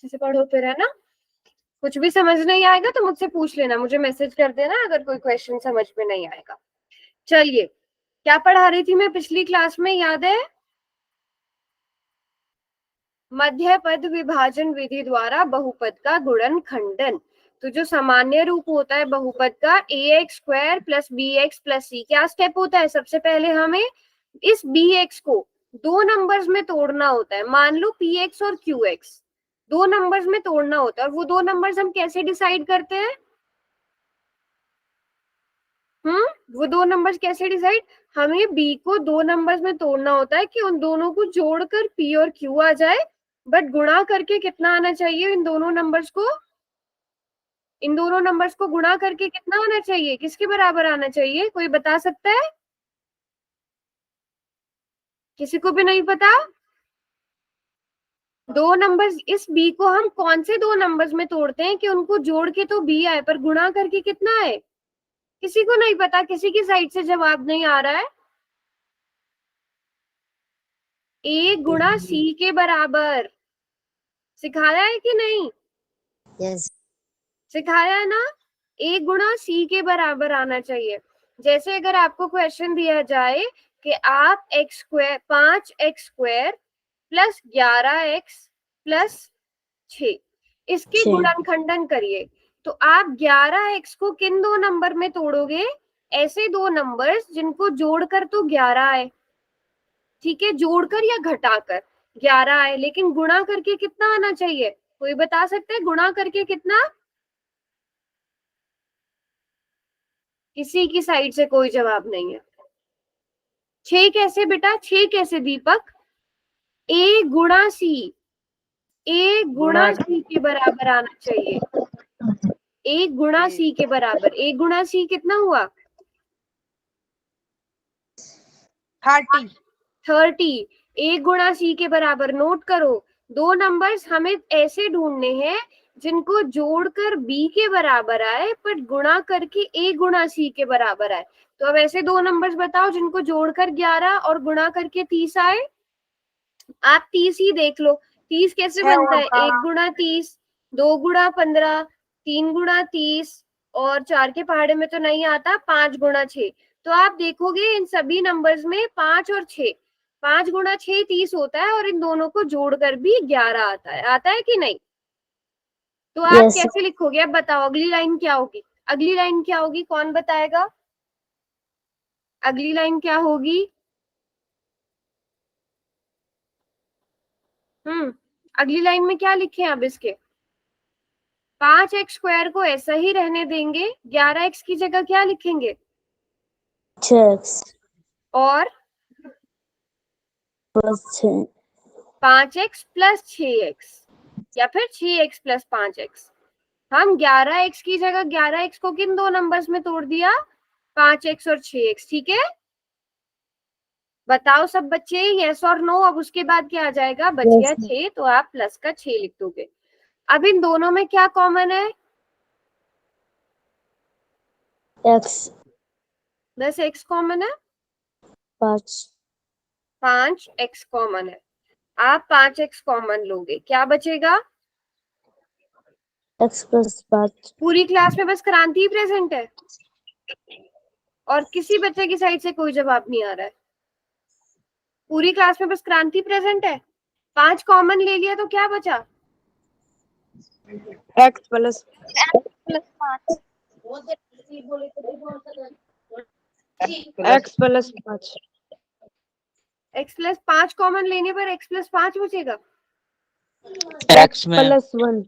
अच्छे से पढ़ो फिर, है ना। कुछ भी समझ नहीं आएगा तो मुझसे पूछ लेना, मुझे मैसेज कर देना अगर कोई क्वेश्चन समझ में नहीं आएगा। चलिए, क्या पढ़ा रही थी मैं पिछली क्लास में, याद है? मध्य पद विभाजन विधि द्वारा बहुपद का गुणन खंडन। तो जो सामान्य रूप होता है बहुपद का ax² plus bx plus c, क्या स्टेप होता है? सबसे पहले हमें इस bx को दो नंबर्स में तोड़ना होता है। मान लो px और qx दो नंबर्स में तोड़ना होता है, और वो दो नंबर्स हम कैसे डिसाइड करते हैं? वो दो नंबर्स कैसे डिसाइड? हमें b को दो नंबर्स में तोड़ना होता है कि उन दोनों को जोड़कर p और q आ जाए, बट गुणा करके कितना आना चाहिए इन दोनों नंबर्स को? इन दोनों नंबर्स को गुणा करके कितना आना चाहिए? किसके बराबर आना चाहिए? कोई बता सकता है? किसी को भी नहीं पता? दो नंबर्स, इस b को हम कौन से दो नंबर्स में तोड़ते हैं कि उनको जोड़ के तो b आए, पर गुणा करके कितना आए? किसी को नहीं पता, किसी की साइड से जवाब नहीं आ रहा है। a गुणा c के बराबर। सिखाया है कि नहीं? यस। सिखाया है ना। a गुणा c के बराबर आना चाहिए। जैसे अगर आपको क्वेश्चन दिया जाए कि आप x² 5x² plus 11x plus 6 इसके गुणनखंडन करिए, तो आप 11x को किन दो नंबर में तोड़ोगे? ऐसे दो नंबर्स जिनको जोड़कर तो 11 आए, ठीक है, जोड़कर या घटाकर 11 आए, लेकिन गुणा करके कितना आना चाहिए? कोई बता सकता है गुणा करके कितना? किसी की साइड से कोई जवाब नहीं है। 6 कैसे बेटा? 6 कैसे दीपक? a गुणा c, a गुणा c के बराबर आना चाहिए। a गुणा c के बराबर, a गुणा c कितना हुआ? 30। a गुणा c के बराबर, नोट करो, दो नंबर्स हमें ऐसे ढूंढने हैं जिनको जोड़कर b के बराबर आए, पर गुणा करके a गुणा c के बराबर आए। तो अब ऐसे दो नंबर्स बताओ जिनको जोड़कर 11 और गुणा करके 30 आए। आप 30 ही देख लो, 30 कैसे बनता है? 1 गुणा 30, 2 गुणा 15, 3 गुणा 30, और 4 के पहाड़े में तो नहीं आता, 5 गुणा 6। तो आप देखोगे इन सभी नंबर्स में 5 और 6, 5 गुणा 6 30 होता है, और इन दोनों को जोड़कर भी 11 आता है कि नहीं? तो आप कैसे लिखोगे? अब बताओ अगली लाइन क्या होगी? अगली लाइन क्या होगी? कौन बताएगा? अगली लाइन क्या होगी? अगली लाइन में क्या लिखे अब इसके? 5x² को ऐसा ही रहने देंगे, 11x की जगह क्या लिखेंगे? 6x और प्लस 6, 5x प्लस 6x, या फिर 6x प्लस 5x। हम 11x की जगह 11x को किन दो नंबर्स में तोड़ दिया? 5x और 6x, ठीक है। बताओ सब बच्चे, यस और नो। अब उसके बाद क्या आ जाएगा? बच गया 6, तो आप प्लस का 6 लिख दोगे। अब इन दोनों में क्या कॉमन है? x, बस x कॉमन है, 5x कॉमन है। आप 5x कॉमन लोगे, क्या बचेगा? x plus 5। पूरी क्लास में बस क्रांति ही प्रेजेंट है, और किसी बच्चे की साइड से कोई जवाब नहीं आ रहा है। पूरी क्लास में बस क्रांति प्रेजेंट है। 5 कॉमन ले लिया तो क्या बचा? x plus 5, x plus 5, x plus 5 common लेने पर x प्लस 5 बचेगा। x plus 1,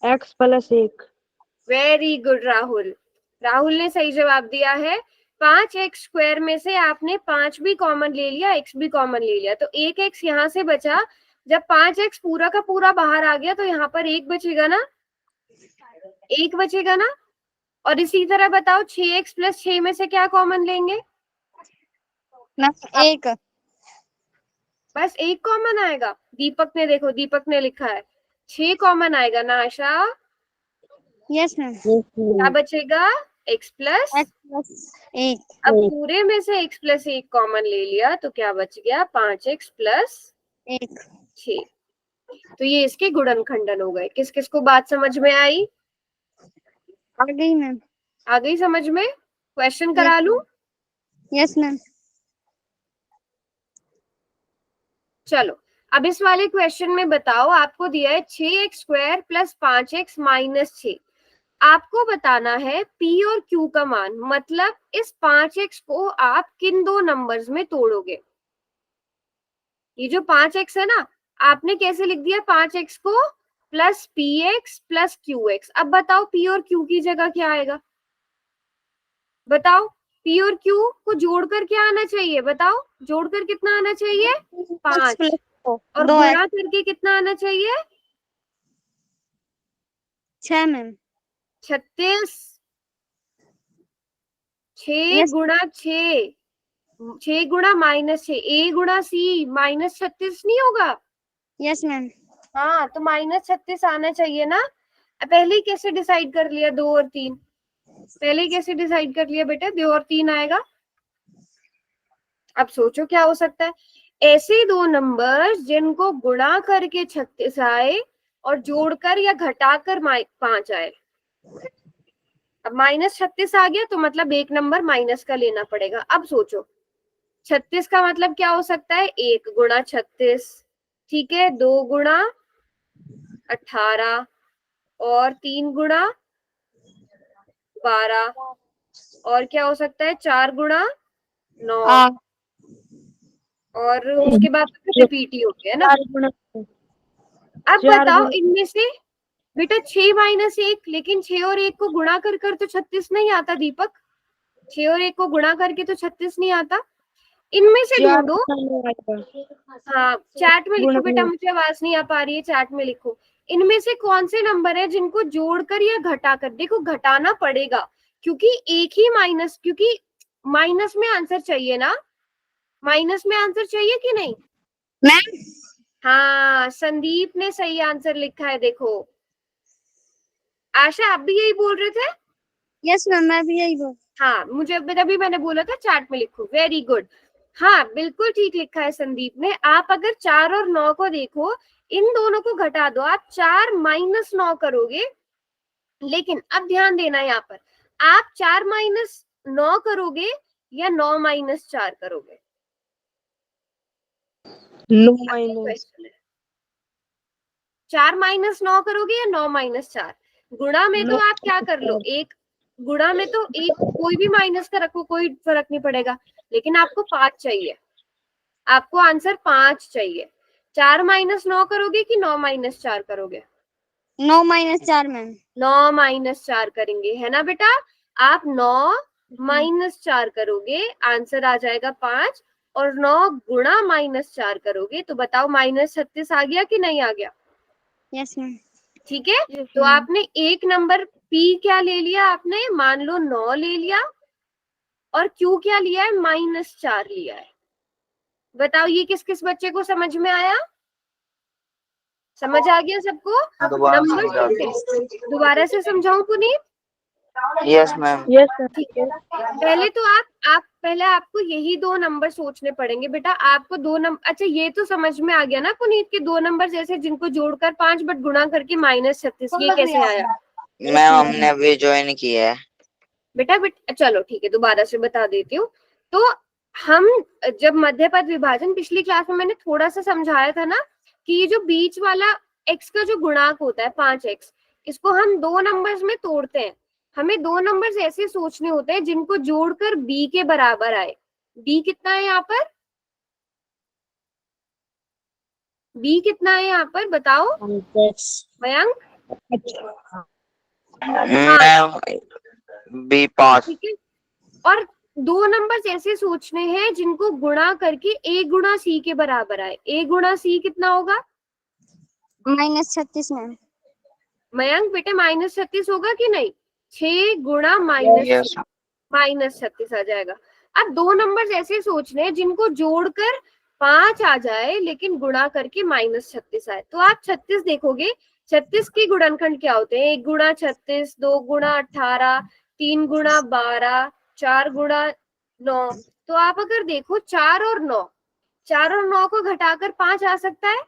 x plus 1। Very good Rahul, Rahul ने सही जवाब दिया है। 5x² में से आपने 5 भी कॉमन ले लिया, x भी कॉमन ले लिया, तो एक x यहाँ से बचा। जब 5x पूरा का पूरा बाहर आ गया तो यहाँ पर एक बचेगा ना, एक बचेगा ना। और इसी तरह बताओ 6x प्लस 6 में से क्या कॉमन लेंगे? एक, बस एक कॉमन आएगा। दीपक ने, देखो दीपक ने लिखा है 6 कॉमन आएगा ना आशा? Yes ma'am. क्या बचेगा? x plus 1। अब पूरे में से x प्लस 1 कॉमन ले लिया तो क्या बच गया? 5x plus 1। 6। तो ये इसके गुणनखंडन हो गए। किस किस को बात समझ में आई? आ गई मैम। आ गई समझ में? क्वेश्चन करा लूं? Yes ma'am. चलो, अब इस वाले क्वेश्चन में बताओ, आपको दिया है 6x² प्लस 5x माइनस 6। आपको बताना है P और Q का मान, मतलब इस 5x को आप किन दो नंबर्स में तोड़ोगे। ये जो 5x है ना, आपने कैसे लिख दिया 5x को? Plus px plus qx। अब बताओ P और Q की जगह क्या आएगा? बताओ, P और Q को जोड़कर क्या आना चाहिए? बताओ, जोड़कर कितना आना चाहिए? 5। और दो गुणा करके कितना आना चाहिए? 6 मैम। 36। 6 यस गुणा 6, 6 गुणा माइनस 6, A गुणा C माइनस 36 नहीं होगा? Yes ma'am. हाँ, तो माइनस 36 आना चाहिए ना। पहले ही कैसे डिसाइड कर लिया 2 और 3? पहले ही कैसे डिसाइड कर लिया बेटा 2 और 3 आएगा? अब सोचो क्या हो सकता है। ऐसे दो नंबर्स जिनको गुणा करके 36 आए और जोड़कर या घटाकर 5 आए। अब माइनस 36 आ गया तो मतलब एक नंबर माइनस का लेना पड़ेगा। अब सोचो 36 का मतलब क्या हो सकता है? 1 गुणा 36, ठीक है, 2 गुणा 18 और 3 गुणा 12, और क्या हो सकता है? 4 गुणा 9, और उसके बाद रिपीट ही हो गया ना। अब बताओ इनमें से बेटा 6 माइनस 1, लेकिन 6 और 1 को गुणा कर तो 36 नहीं आता दीपक। 6 और 1 को गुणा करके तो 36 नहीं आता। इनमें से ढूंढो। हाँ, चैट में लिखो बेटा, मुझे आवाज नहीं आ पा रही है, चैट में लिखो। इनमें से कौन से नंबर है जिनको जोड़कर या घटाकर, देखो घटाना पड़ेगा क्योंकि एक ही माइनस, क्योंकि माइनस में आंसर चाहिए ना, माइनस में आंसर चाहिए कि नहीं मैम? हाँ, संदीप ने सही आंसर लिखा है। देखो आशा, आप भी यही बोल रहे थे? यस मैम, मैं भी यही बोल। हाँ, मुझे तभी मैंने बोला था चैट में लिखो। वेरी गुड, हाँ बिल्कुल ठीक लिखा है संदीप ने। आप अगर 4 और 9 को देखो, इन दोनों को घटा दो, आप 4 माइनस 9 करोगे। लेकिन अब ध्यान देना यहाँ पर, आप 4 माइनस 9 करोगे या 9 माइनस 4 करोगे? 9 माइनस। 4 माइनस 9 करोगे या 9 माइनस 4? गुणा में तो आप क्या कर लो, एक गुणा में तो एक कोई भी माइनस का रखो, कोई फर्क नहीं पड़ेगा, लेकिन आपको 5 चाहिए, आपको आंसर 5 चाहिए। 4 माइनस 9 करोगे कि 9 माइनस 4 करोगे? 9 माइनस 4 मैम। 9 माइनस 4 करेंगे, है ना बेटा। आप 9 माइनस 4 करोगे, आंसर आ जाएगा 5, और 9 गुणा माइनस 4 करोगे तो बताओ माइनस 36 आ गया कि नहीं आ गया? Yes ma'am. ठीक है, तो आपने एक नंबर P क्या ले लिया, आपने मान लो 9 ले लिया, और Q क्या लिया है? माइनस 4 लिया है। बताओ ये किस किस बच्चे को समझ में आया? समझ आ गया सबको? नंबर दोबारा से समझाऊं Puneet? Yes ma'am. Yes sir. ठीक है, पहले तो आप पहले आपको यही दो नंबर सोचने पड़ेंगे बेटा। आपको दो नंबर, अच्छा ये तो समझ में आ गया ना पुनीत के दो नंबर जैसे जिनको जोड़कर 5 बट गुणा करके माइनस 36, ये कैसे आया? मैम हमने अभी ज्वाइन किया है। बेटा चलो ठीक है, दोबारा से बता देती हूँ। तो हम जब मध्य पद विभाजन पिछली क्लास में मैंने थोड़ा सा समझाया था ना, कि ये जो बीच वाला x का जो गुणांक होता है 5x, इसको हम दो नंबर्स में तोड़ते हैं। हमें दो नंबर्स ऐसे सोचने होते हैं जिनको जोड़कर b के बराबर आए। b कितना है यहाँ पर? b कितना है यहाँ पर बताओ मयंक? Ma'am B5। ठीक है, और दो नंबर्स ऐसे सोचने हैं जिनको गुणा करके a गुणा c के बराबर आए। a गुणा c कितना होगा माइनस 36 मैम। मयंक बेटे? माइनस 36 होगा कि नहीं? 6 गुणा माइनस यस। माइनस 36 आ जाएगा। अब दो नंबर्स ऐसे सोचने हैं जिनको जोड़कर 5 आ जाए लेकिन गुणा करके माइनस 36 आए। तो आप 36 देखोगे, 36 के गुणनखंड क्या होते हैं? 1 गुणा 36, 2 गुणा 18, 3 गुणा 12, 4 गुणा 9। तो आप अगर देखो 4 और 9, 4 और 9 को घटाकर 5 आ सकता है?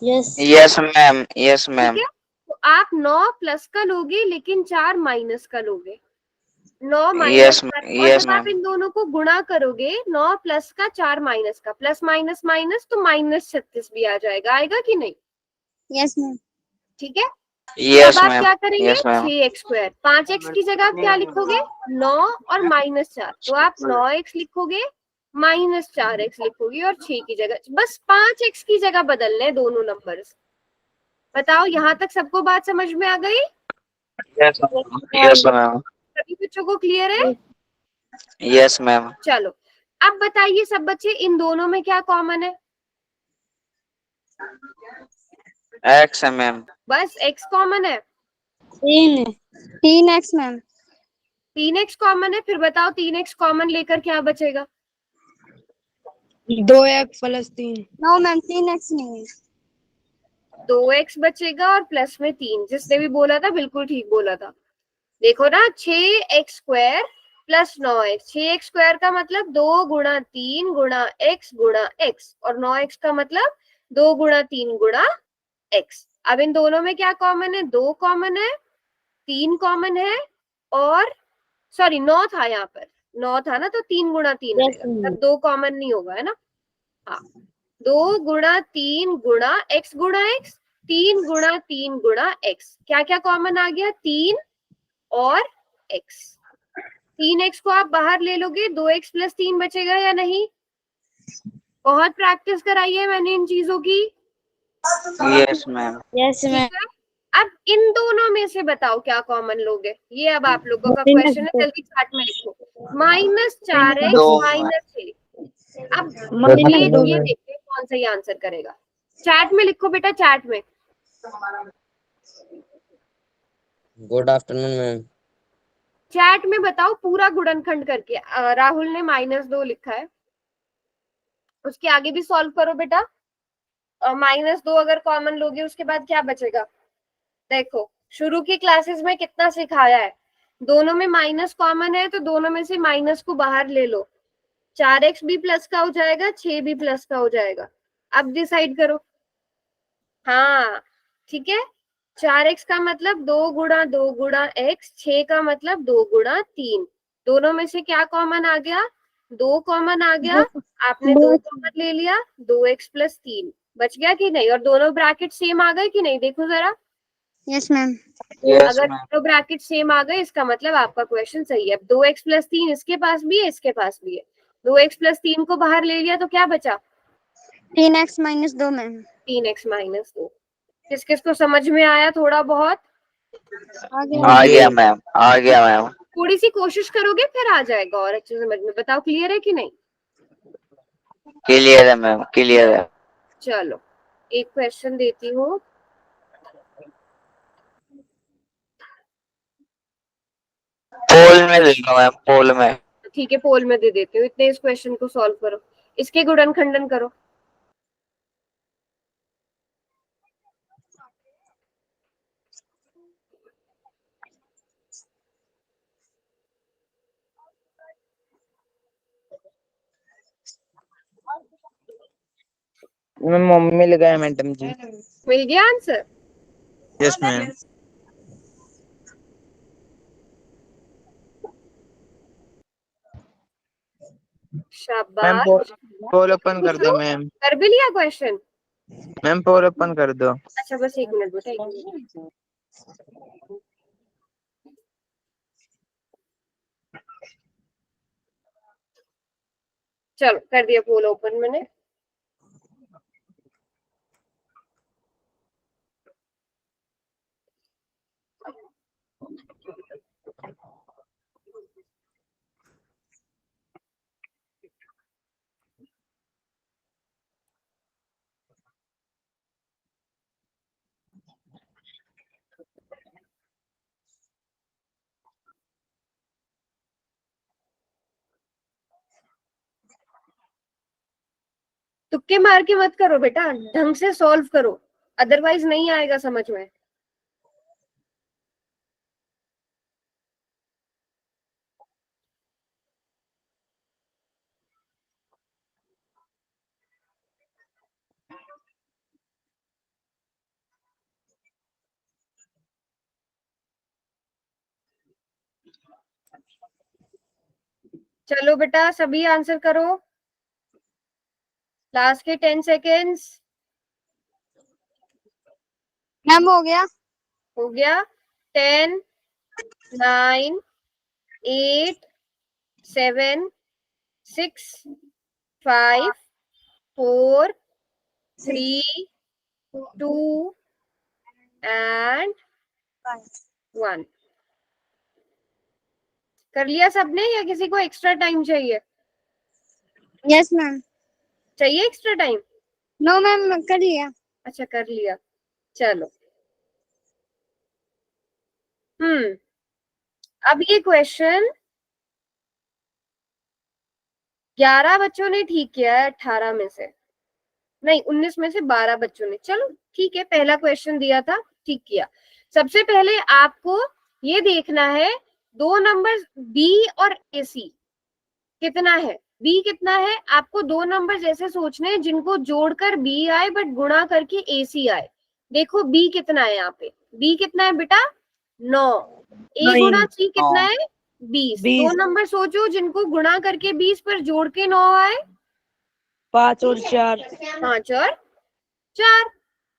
Yes. Yes, ma'am. Yes, ठीक ma'am. है, तो आप 9 प्लस का लोगे लेकिन 4 माइनस का लोगे। 9 माइनस Yes, 4, और yes, जब आप ma'am. इन दोनों को गुणा करोगे 9 प्लस का 4 माइनस का, प्लस माइनस माइनस तो -36 भी आ जाएगा, आएगा कि नहीं? Yes, ma'am. ठीक है, तब Yes, आप ma'am. क्या करेंगे, Yes, ma'am. 6x², 5x की जगह क्या लिखोगे, 9 और -4, तो आप 9x लिखोगे, -4x लिखोगे, और 6 की जगह बस 5x की जगह बदलने हैं दोनों नंबर्स। बताओ, यहाँ तक सबको बात समझ में आ गई? Yes, ma'am. Yes, ma'am. सभी बच्चों को क्लियर है? Yes, ma'am. चलो, अब बताइए सब बच्चे, इन दोनों में क्या कॉमन है? X, ma'am. बस x कॉमन है। 3x, ma'am. 3x कॉमन है, फिर बताओ 3x कॉमन लेकर क्या बचेगा? 2x plus 3। No, ma'am. 3x नहीं है। 2x बचेगा और प्लस में 3, जिसने भी बोला था बिल्कुल ठीक बोला था। देखो ना, 6x² प्लस 9x, 6x² का मतलब 2 गुणा 3 गुणा x गुणा x, और 9x का मतलब 2 गुणा 3 गुणा x। अब इन दोनों में क्या कॉमन है, 2 कॉमन है, 3 कॉमन है, और सॉरी 9 था, यहाँ पर 9 था ना, तो 3 गुणा 3 Yes, आएगा, ma'am. तब 2 कॉमन नहीं होगा, है ना? हाँ, 2 गुणा 3 गुणा x गुणा x, 3 गुणा 3 गुणा x, क्या क्या कॉमन आ गया, 3 और x। 3x को आप बाहर ले लोगे, 2x प्लस 3 बचेगा या नहीं? बहुत प्रैक्टिस कराई है मैंने इन चीजों की। Yes, ma'am. Yes, ठीक ma'am. है, अब इन दोनों में से बताओ क्या कॉमन लोगे, ये अब आप लोगों का क्वेश्चन है, जल्दी चार्ट में लिखो। -4x दो -6, अब -2 ये में। देखिए कौन सही आंसर करेगा। चैट में लिखो बेटा, चैट में। Good afternoon ma'am. चैट में बताओ पूरा गुणनखंड करके। राहुल ने -2 लिखा है, उसके आगे भी सॉल्व करो बेटा। -2 अगर कॉमन लोगे उसके बाद क्या बचेगा? देखो, शुरू की क्लासेस में कितना सिखाया है, दोनों में माइनस कॉमन है तो दोनों में से माइनस को बाहर ले लो, 4x भी प्लस का हो जाएगा, 6 भी प्लस का हो जाएगा। अब डिसाइड करो। हाँ, ठीक है, 4x का मतलब 2 गुणा 2 गुणा x, 6 का मतलब 2 गुणा 3, दोनों में से क्या कॉमन आ गया, 2 कॉमन आ गया, आपने 2 कॉमन ले लिया, 2x प्लस 3 बच गया कि नहीं, और दोनों ब्रैकेट सेम आ गए कि नहीं, देखो जरा। Yes, ma'am. Yes, अगर ma'am. दोनों ब्रैकेट सेम आ गए इसका मतलब आपका क्वेश्चन सही है। 2x प्लस 3 इसके पास भी है, इसके पास भी है, 2x प्लस 3 को बाहर ले लिया तो क्या बचा, 3x minus 2, ma'am. 3x minus 2। किस किस को समझ में आया थोड़ा बहुत? आगे आ गया मैम, आ गया मैम। थोड़ी सी कोशिश करोगे फिर आ जाएगा और अच्छे से समझ में। बताओ क्लियर है कि नहीं? क्लियर है मैम, क्लियर है। चलो, एक क्वेश्चन देती हूँ। पोल में दे दो मैम, पोल में। ठीक है, पोल में दे देती हूँ, इतने इस क्वेश्चन को सॉल्व करो, इसके गुणनखंडन करो। मैं मम्मी लगाया मैडम जी। मिल गया आंसर? Yes ma'am. मैम शाबाश, पोल ओपन कर दो पूछो। मैम। कर भी लिया क्वेश्चन? मैम पोल ओपन कर दो। अच्छा, बस 1 मिनट बेटा, 1 मिनट। चलो, कर दिया पोल ओपन मैंने। तुक्के मार के मत करो बेटा, ढंग से सॉल्व करो, अदरवाइज नहीं आएगा समझ में। चलो बेटा सभी आंसर करो, लास्ट के 10 सेकेंड्स। मैम हो गया। हो गया। 10, 9, 8, 7, 6, 5, 4, 3, 2 and 1। कर लिया सबने या किसी को एक्स्ट्रा टाइम चाहिए? Yes ma'am. चाहिए एक्स्ट्रा टाइम? नो मैम कर लिया। अच्छा कर लिया, चलो। अब ये क्वेश्चन 11 बच्चों ने ठीक किया है, 18 में से, नहीं 19 में से 12 बच्चों ने। चलो ठीक है, पहला क्वेश्चन दिया था, ठीक किया। सबसे पहले आपको ये देखना है दो नंबर बी और ए सी कितना है। बी कितना है, आपको दो नंबर ऐसे सोचने हैं जिनको जोड़कर बी आए बट गुणा करके ए सी आए। देखो बी कितना है यहाँ पे, बी कितना है बेटा 9, ए गुणा सी कितना है 20। दो नंबर सोचो जिनको गुणा करके 20 पर जोड़ के 9 आए। 5 और 4। 5 और 4,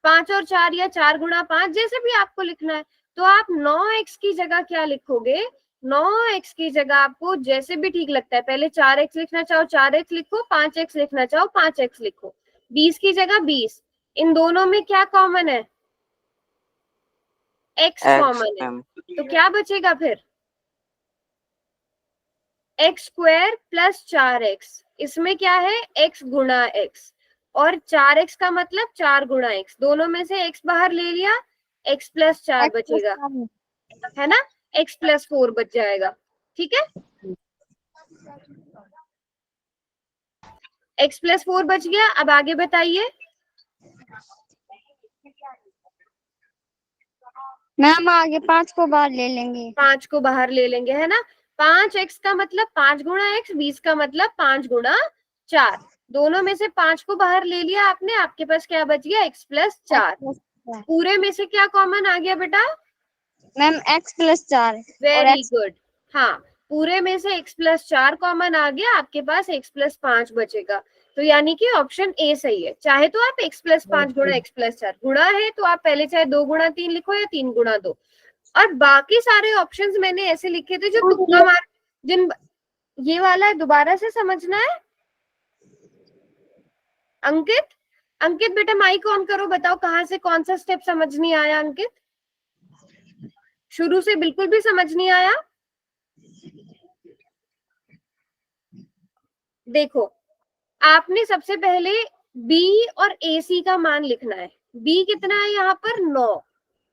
5 और 4 या 4 गुणा 5, जैसे भी आपको लिखना है। तो आप 9x की जगह क्या लिखोगे, 9x की जगह आपको जैसे भी ठीक लगता है, पहले 4x लिखना चाहो 4x लिखो, 5x लिखना चाहो 5x लिखो, 20 की जगह 20। इन दोनों में क्या कॉमन है, x कॉमन है। तो क्या बचेगा फिर, x स्क्वायर प्लस 4x, इसमें क्या है x गुणा x, और 4x का मतलब 4 गुणा x, दोनों में से x बाहर ले लिया, x प्लस 4 बचेगा, है ना, x प्लस 4 बच जाएगा। ठीक है, x प्लस 4 बच गया। अब आगे बताइए। मैम आगे 5 को बाहर ले लेंगे। 5 को बाहर ले लेंगे, है ना। 5x का मतलब 5 गुणा x, 20 का मतलब 5 गुणा 4, दोनों में से 5 को बाहर ले लिया आपने, आपके पास क्या बच गया x प्लस 4। पूरे में से क्या कॉमन आ गया बेटा, ma'am x plus 4। Very good. हाँ, पूरे में से x प्लस 4 कॉमन आ गया, आपके पास x प्लस 5 बचेगा। तो यानी कि ऑप्शन ए सही है। चाहे तो आप x प्लस 5 गुणा x प्लस 4, गुणा है तो आप पहले चाहे 2 गुणा 3 लिखो या 3 गुणा 2। और बाकी सारे ऑप्शंस मैंने ऐसे लिखे थे जो तुक्का मार, जिन ये वाला है दोबारा से समझना है। अंकित, अंकित बेटा माइक ऑन करो, बताओ कहाँ से कौन सा स्टेप समझ नहीं आया। अंकित शुरू से बिल्कुल भी समझ नहीं आया। देखो आपने सबसे पहले b और ac का मान लिखना है। b कितना है यहाँ पर 9,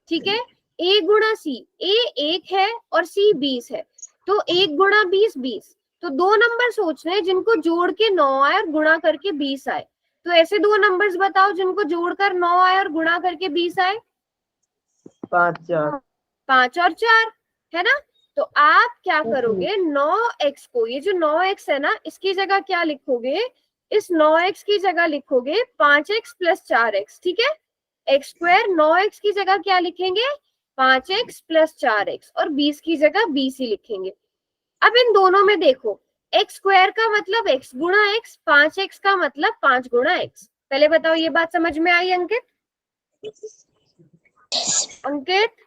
ठीक है। a गुणा c, a 1 है और c 20 है, तो 1 गुणा 20 20। तो दो नंबर सोचने हैं जिनको जोड़ के 9 आए और गुणा करके 20 आए। तो ऐसे दो नंबर्स बताओ जिनको जोड़कर 9 आए और गुणा करके 20 आए। 5 4 5 और 4, है ना। तो आप क्या करोगे, 9x को, ये जो 9x है ना, इसकी जगह क्या लिखोगे, इस 9x की जगह लिखोगे 5x प्लस 4x, ठीक है। x स्क्वायर 9x की जगह क्या लिखेंगे 5x प्लस 4x, और 20 की जगह 20 ही लिखेंगे। अब इन दोनों में देखो, x स्क्वायर का मतलब x गुणा x, 5x का मतलब 5 गुणा x। पहले बताओ ये बात समझ में आई अंकित? अंकित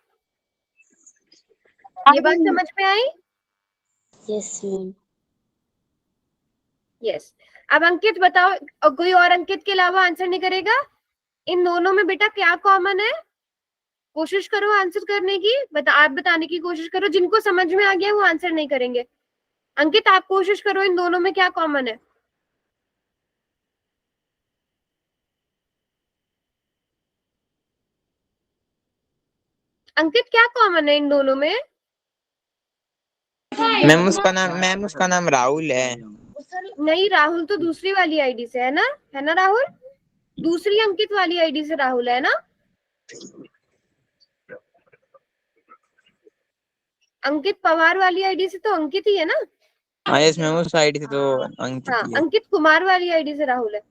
ये बात समझ में आई? Yes ma'am. यस। अब अंकित बताओ, और कोई और अंकित के अलावा आंसर नहीं करेगा? इन दोनों में बेटा क्या कॉमन है, कोशिश करो आंसर करने की, आप बताने की कोशिश करो। जिनको समझ में आ गया वो आंसर नहीं करेंगे। अंकित आप कोशिश करो, इन दोनों में क्या कॉमन है? अंकित क्या कॉमन है इन दोनों में? मैम उसका नाम राहुल है। नहीं, राहुल तो दूसरी वाली आईडी से है ना राहुल? दूसरी अंकित वाली आईडी से राहुल है ना? अंकित पवार वाली आईडी से तो अंकित ही है ना? हाँ यस मैम, उस आईडी से तो अंकित हाँ, ही है। अंकित कुमार वाली आईडी से राहुल है।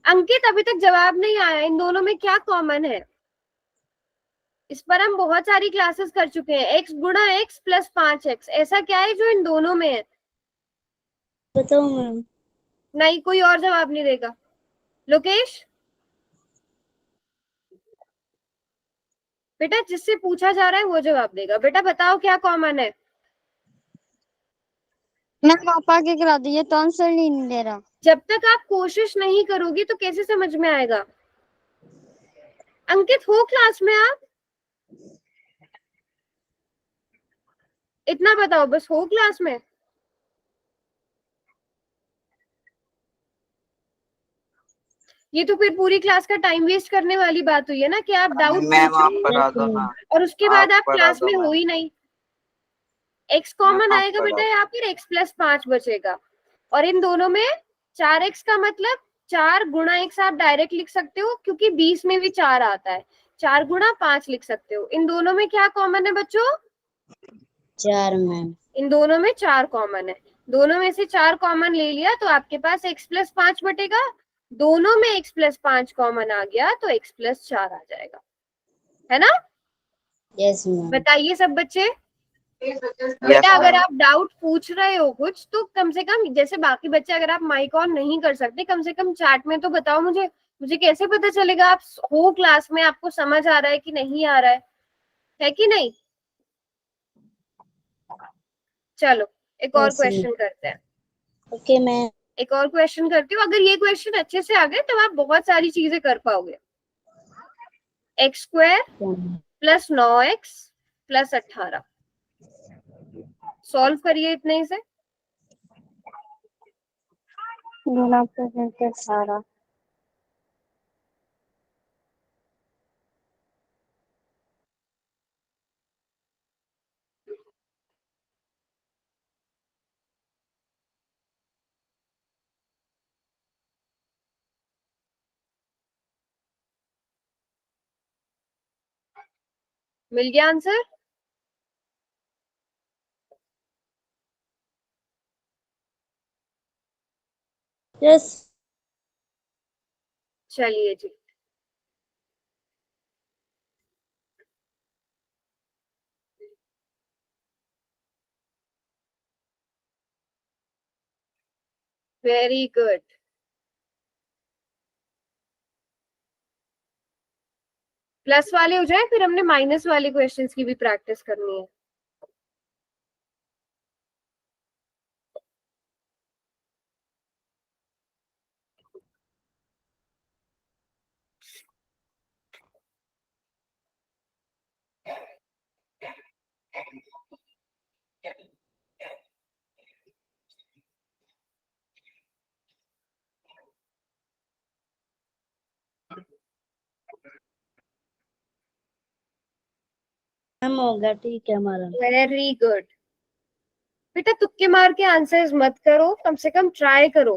अंकित अभी तक जवाब नहीं आया, इन दोनों में क्या कॉमन है? इस पर हम बहुत सारी क्लासेस कर चुके हैं। x गुणा x प्लस 5x, ऐसा क्या है जो इन दोनों में है? बताओ मैम। नहीं, कोई और जवाब नहीं देगा। लोकेश, बेटा जिससे पूछा जा रहा है वो जवाब देगा। बेटा बताओ क्या कॉमन है। मैम आप आगे करा दीजिए, तो आंसर ही नहीं दे रहा। जब तक आप कोशिश नहीं करोगी तो कैसे समझ में आएगा। अंकित, हो क्लास में आप? इतना बताओ बस, हो क्लास में? ये तो फिर पूरी क्लास का टाइम वेस्ट करने वाली बात हुई है ना, कि आप डाउट मैम पूछ आप रहे बता यस दो मैम। ना, हो और उसके बाद आप आप बता क्लास दो में हो मैम। ही नहीं। एक्स कॉमन मैम आप आएगा बता बेटा दो। यहाँ पर, x+5 बचेगा। और इन दोनों में 4x का मतलब 4 गुणा x आप डायरेक्ट लिख सकते हो, क्योंकि 20 में भी 4 आता है। 4 गुणा 5 लिख सकते हो। इन दोनों में क्या कॉमन है बच्चों? 4 मैम। इन दोनों में 4 कॉमन है। दोनों में से 4 कॉमन ले लिया तो आपके पास x+5 बटेगा। दोनों में x+5 कॉमन आ गया तो x+4 आ जाएगा, है ना? Yes ma'am. बताइए सब बच्चे। यस बेटा अगर मैम। आप डाउट पूछ रहे हो कुछ, तो कम से कम, जैसे बाकी बच्चे अगर आप माइक ऑन नहीं कर सकते, कम से कम चैट में तो बताओ मुझे। मुझे कैसे पता चलेगा आप हो क्लास में, आपको समझ आ रहा है कि नहीं आ रहा है कि नहीं? चलो एक और यस मैम। क्वेश्चन करते हैं। Okay ma'am. एक और क्वेश्चन करती हूँ। अगर ये क्वेश्चन अच्छे से आ गए तो आप बहुत सारी चीजें कर पाओगे। x² + 9x + 18 सॉल्व करिए इतने ही से। गुना परसेंट 18। मिल गया आंसर? यस। चलिए जी, वेरी गुड। प्लस वाले हो जाए, फिर हमने माइनस वाले क्वेश्चंस की भी प्रैक्टिस करनी है। मैम हो गया, ठीक है हमारा। Very good. बेटा तुक्के मार के आंसर्स मत करो, कम से कम ट्राई करो।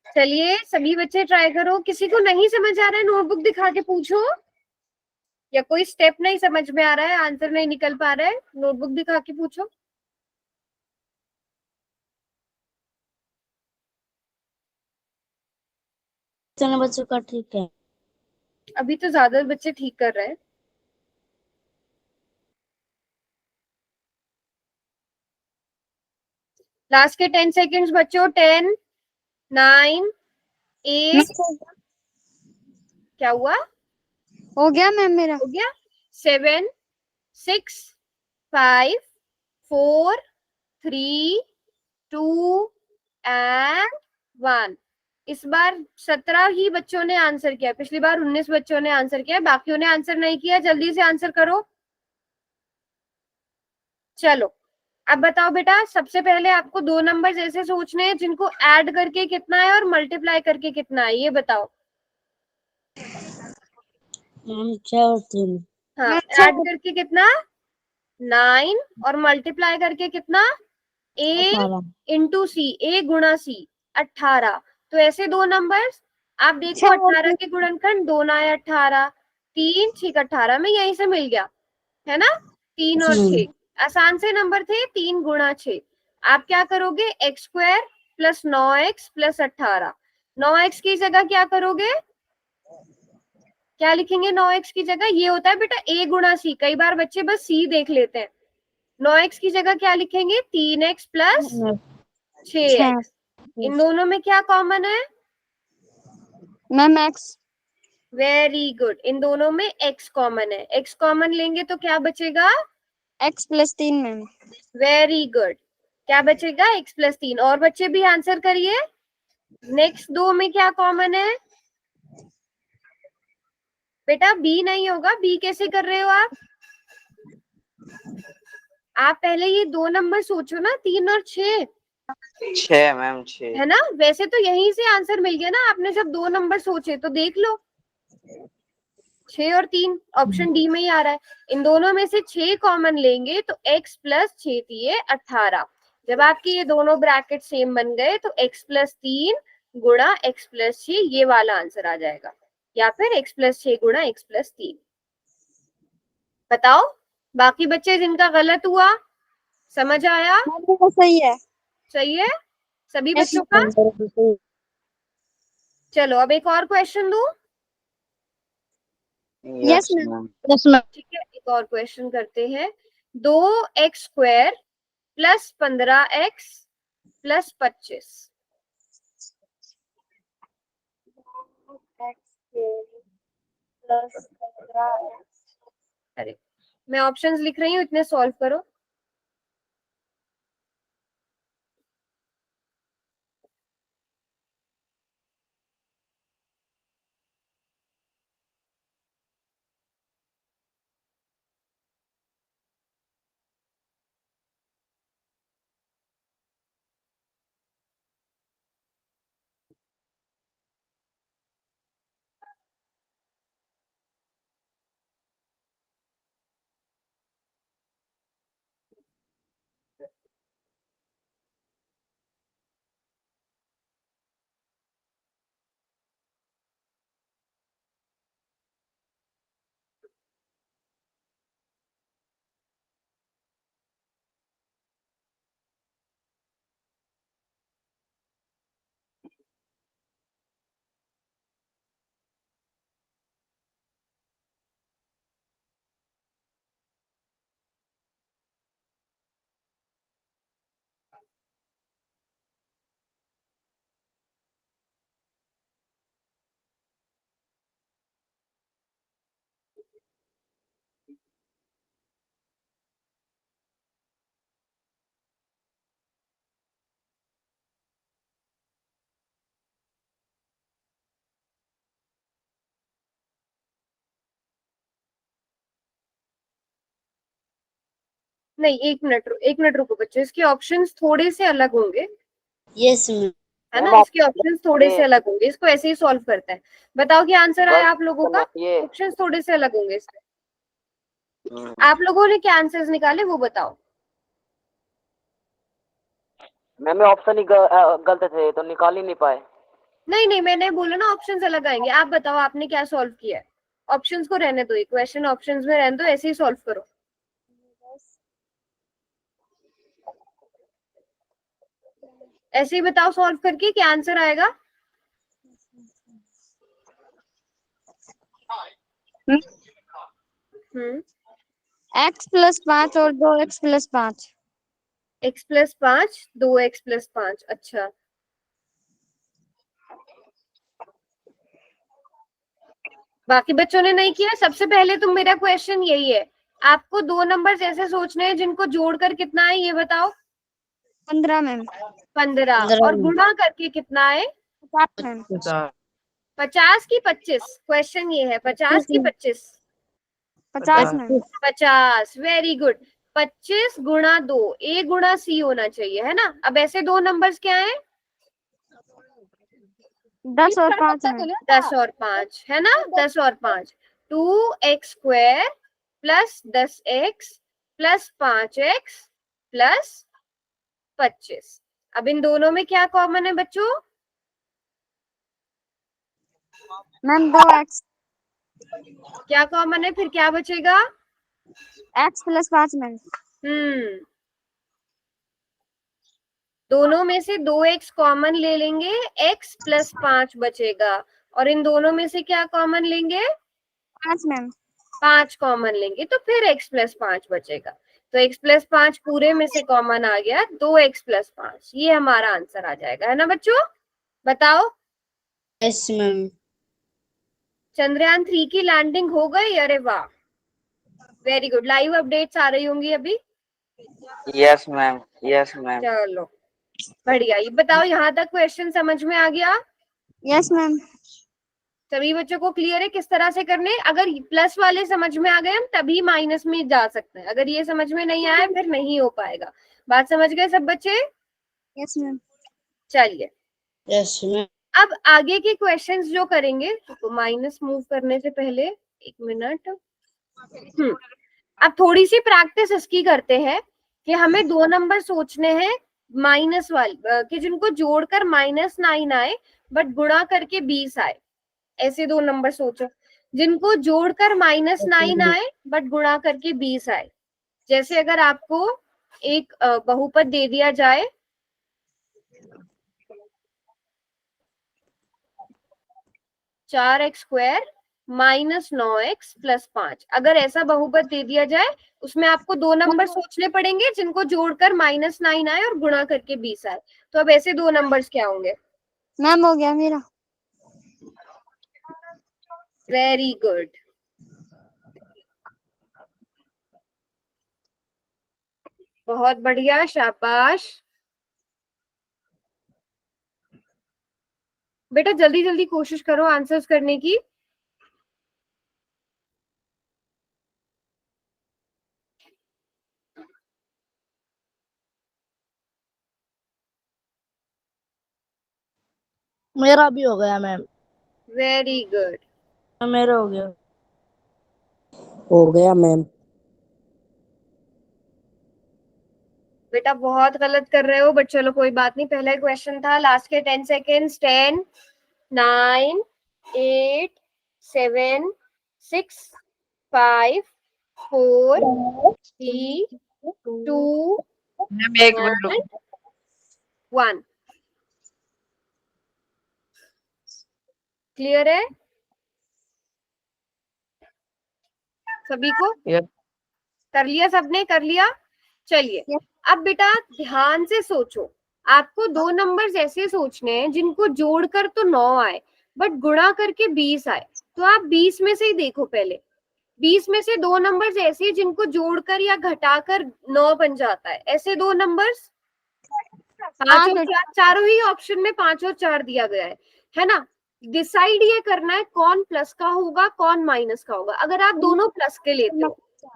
चलिए सभी बच्चे ट्राई करो। किसी को नहीं समझ आ रहा है नोटबुक दिखा के पूछो, या कोई स्टेप नहीं समझ में आ रहा है, आंसर नहीं निकल पा रहा है, नोटबुक दिखा के पूछो। चलो बच्चों का ठीक है। अभी तो ज्यादा बच्चे ठीक कर रहे हैं। लास्ट के 10 सेकेंड्स बच्चों। 10, 9, 8। क्या हुआ? हो गया मैम मेरा। हो गया। 7, 6, 5, 4, 3, 2 एंड 1। इस बार 17 ही बच्चों ने आंसर किया। पिछली बार 19 बच्चों ने आंसर किया, बाकियों ने आंसर नहीं किया। जल्दी से आंसर करो। चलो अब बताओ बेटा, सबसे पहले आपको 2 नंबर्स ऐसे सोचने हैं जिनको ऐड करके कितना है और मल्टीप्लाई करके कितना है, ये बताओ। मैम 6 और 3। हाँ, मैम ऐड करके कितना? 9 और मल्टीप्लाई करके कितना? A 18। इंटू सी, A गुणा सी, 18। तो ऐसे 2 नंबर्स आप देखो, 18 के गुणनखंड 2 9 18, 3 6 18 में यहीं से मिल गया, है ना? 3 और 6 आसान से नंबर थे। 3 गुणा 6 आप क्या करोगे? x² + 9x + 18। 9x की जगह क्या करोगे? क्या लिखेंगे 9x की जगह? ये होता है बेटा a गुणा c, कई बार बच्चे बस c देख लेते हैं। 9x की जगह क्या लिखेंगे? 3x plus 6x। इन दोनों में क्या कॉमन है? Ma'am x। वेरी गुड, इन दोनों में x कॉमन है। x कॉमन लेंगे तो क्या बचेगा? x plus 3 ma'am. Very good, क्या बचेगा? x plus 3। और बच्चे भी आंसर करिए। नेक्स्ट दो में क्या कॉमन है? बेटा b नहीं होगा, b कैसे कर रहे हो आप? आप पहले ये दो नंबर सोचो ना, 3 और 6 6 मैम 6। है ना। वैसे तो यहीं से आंसर मिल गया ना, आपने जब दो नंबर सोचे तो देख लो 6 और 3 ऑप्शन डी में ही आ रहा है। इन दोनों में से 6 कॉमन लेंगे तो x प्लस 6 दिए 18। जब आपके ये दोनों ब्रैकेट सेम बन गए तो x प्लस 3 गुणा x प्लस 6 ये वाला आंसर आ जाएगा, या फिर x प्लस 6 गुणा x प्लस 3। बताओ बाकी बच्चे जिनका गलत हुआ, समझ आया? वो सही है। सही है सभी Yes, बच्चों का? चलो अब एक और क्वेश्चन दूं। Yes, ma'am. ठीक है, एक और क्वेश्चन करते हैं। 2x square plus 15x plus 25। अरे मैं ऑप्शंस लिख रही हूँ, इतने सॉल्व करो। नहीं, एक मिनट रुको बच्चों, इसके ऑप्शंस थोड़े से अलग होंगे, यस मैम। है ना। इसके ऑप्शंस थोड़े से अलग होंगे, इसको ऐसे ही सॉल्व करते हैं। बताओ क्या आंसर आया आप लोगों का? ऑप्शंस थोड़े से अलग होंगे इसमें। आप लोगों ने क्या आंसर्स निकाले वो बताओ। मैम ऑप्शन ही गलत थे तो निकाल ही नहीं पाए। नहीं नहीं, मैंने बोला ना ऑप्शंस अलग आएंगे। आप बताओ आपने क्या सॉल्व किया है। ऑप्शंस को रहने दो, क्वेश्चन ऑप्शंस में रहने दो, ऐसे ही सॉल्व करो। ऐसे ही बताओ सॉल्व करके क्या आंसर आएगा। x प्लस 5 और 2x plus 5। x plus 5 2x plus 5। अच्छा बाकी बच्चों ने नहीं किया। सबसे पहले तो मेरा क्वेश्चन यही है, आपको दो नंबर्स ऐसे सोचने हैं जिनको जोड़कर कितना है ये बताओ। 15 मैम। 15 और गुणा करके कितना है? 50 मैम। 50 की 25। क्वेश्चन ये है 50 की 25। 50 मैम। 50 very good. 25 गुणा 2 a गुणा c होना चाहिए, है ना। अब ऐसे दो नंबर्स क्या है? 10 और 5 मैम। 10 और 5 है ना। 10 और 5 2x square plus 10x plus 5x plus 25। अब इन दोनों में क्या कॉमन है बच्चों? Ma'am 2x। क्या कॉमन है फिर क्या बचेगा? x plus 5 ma'am. दोनों में से 2x कॉमन ले लेंगे, x प्लस 5 बचेगा। और इन दोनों में से क्या कॉमन लेंगे? पाँच मैम। 5 कॉमन लेंगे तो फिर x प्लस 5 बचेगा। तो x प्लस 5 पूरे में से कॉमन आ गया, 2x प्लस 5, ये हमारा आंसर आ जाएगा, है ना बच्चों? बताओ। Yes ma'am. चंद्रयान 3 की लैंडिंग हो गई? अरे वाह, वेरी गुड। लाइव अपडेट्स आ रही होंगी अभी? Yes ma'am, yes ma'am. चलो बढ़िया। ये बताओ, यहाँ तक क्वेश्चन समझ में आ गया? Yes ma'am. सभी बच्चों को क्लियर है किस तरह से करने? अगर प्लस वाले समझ में आ गए हम तभी माइनस में जा सकते हैं, अगर ये समझ में नहीं आया फिर नहीं हो पाएगा। बात समझ गए सब बच्चे? Yes ma'am. चलिए यस मैम। अब आगे के क्वेश्चंस जो करेंगे, तो माइनस मूव करने से पहले एक मिनट, अब थोड़ी सी प्रैक्टिस इसकी करते हैं कि हमें 2 नंबर सोचने हैं माइनस वाले कि जिनको जोड़कर -9 आए बट गुणा करके 20 आए। ऐसे 2 नंबर सोचो जिनको जोड़कर -9 आए बट गुणा करके 20 आए। जैसे अगर आपको एक बहुपद दे दिया जाए, 4x² -9x + 5, अगर ऐसा बहुपद दे दिया जाए उसमें आपको 2 नंबर सोचने पड़ेंगे जिनको जोड़कर -9 आए और गुणा करके 20 आए। तो अब ऐसे 2 नंबर्स क्या होंगे? मैम हो गया मेरा। वेरी गुड, बहुत बढ़िया, शाबाश बेटा। जल्दी जल्दी कोशिश करो आंसर्स करने की। मेरा भी हो गया मैम। वेरी गुड, मेरा हो गया मैम। बेटा बहुत गलत कर रहे हो, बट चलो कोई बात नहीं। पहला क्वेश्चन था, लास्ट के 10 सेकेंड्स। 10 9 8 7 6 5 4 3 2 मैम एक मिनट रुको। 1। क्लियर है सभी को? यस कर लिया सबने? कर लिया? चलिए Yes. अब बेटा ध्यान से सोचो। आपको 2 नंबर्स ऐसे सोचने हैं जिनको जोड़कर तो 9 आए बट गुणा करके 20 आए। तो आप 20 में से ही देखो पहले। 20 में से 2 नंबर्स ऐसे हैं जिनको जोड़कर या घटाकर 9 बन जाता है। ऐसे 2 नंबर्स 5 और 4, चारों ही ऑप्शन में 5 और 4 दिया गया है ना? डिसाइड ये करना है कौन प्लस का होगा कौन माइनस का होगा। अगर आप दोनों प्लस के लेते हो,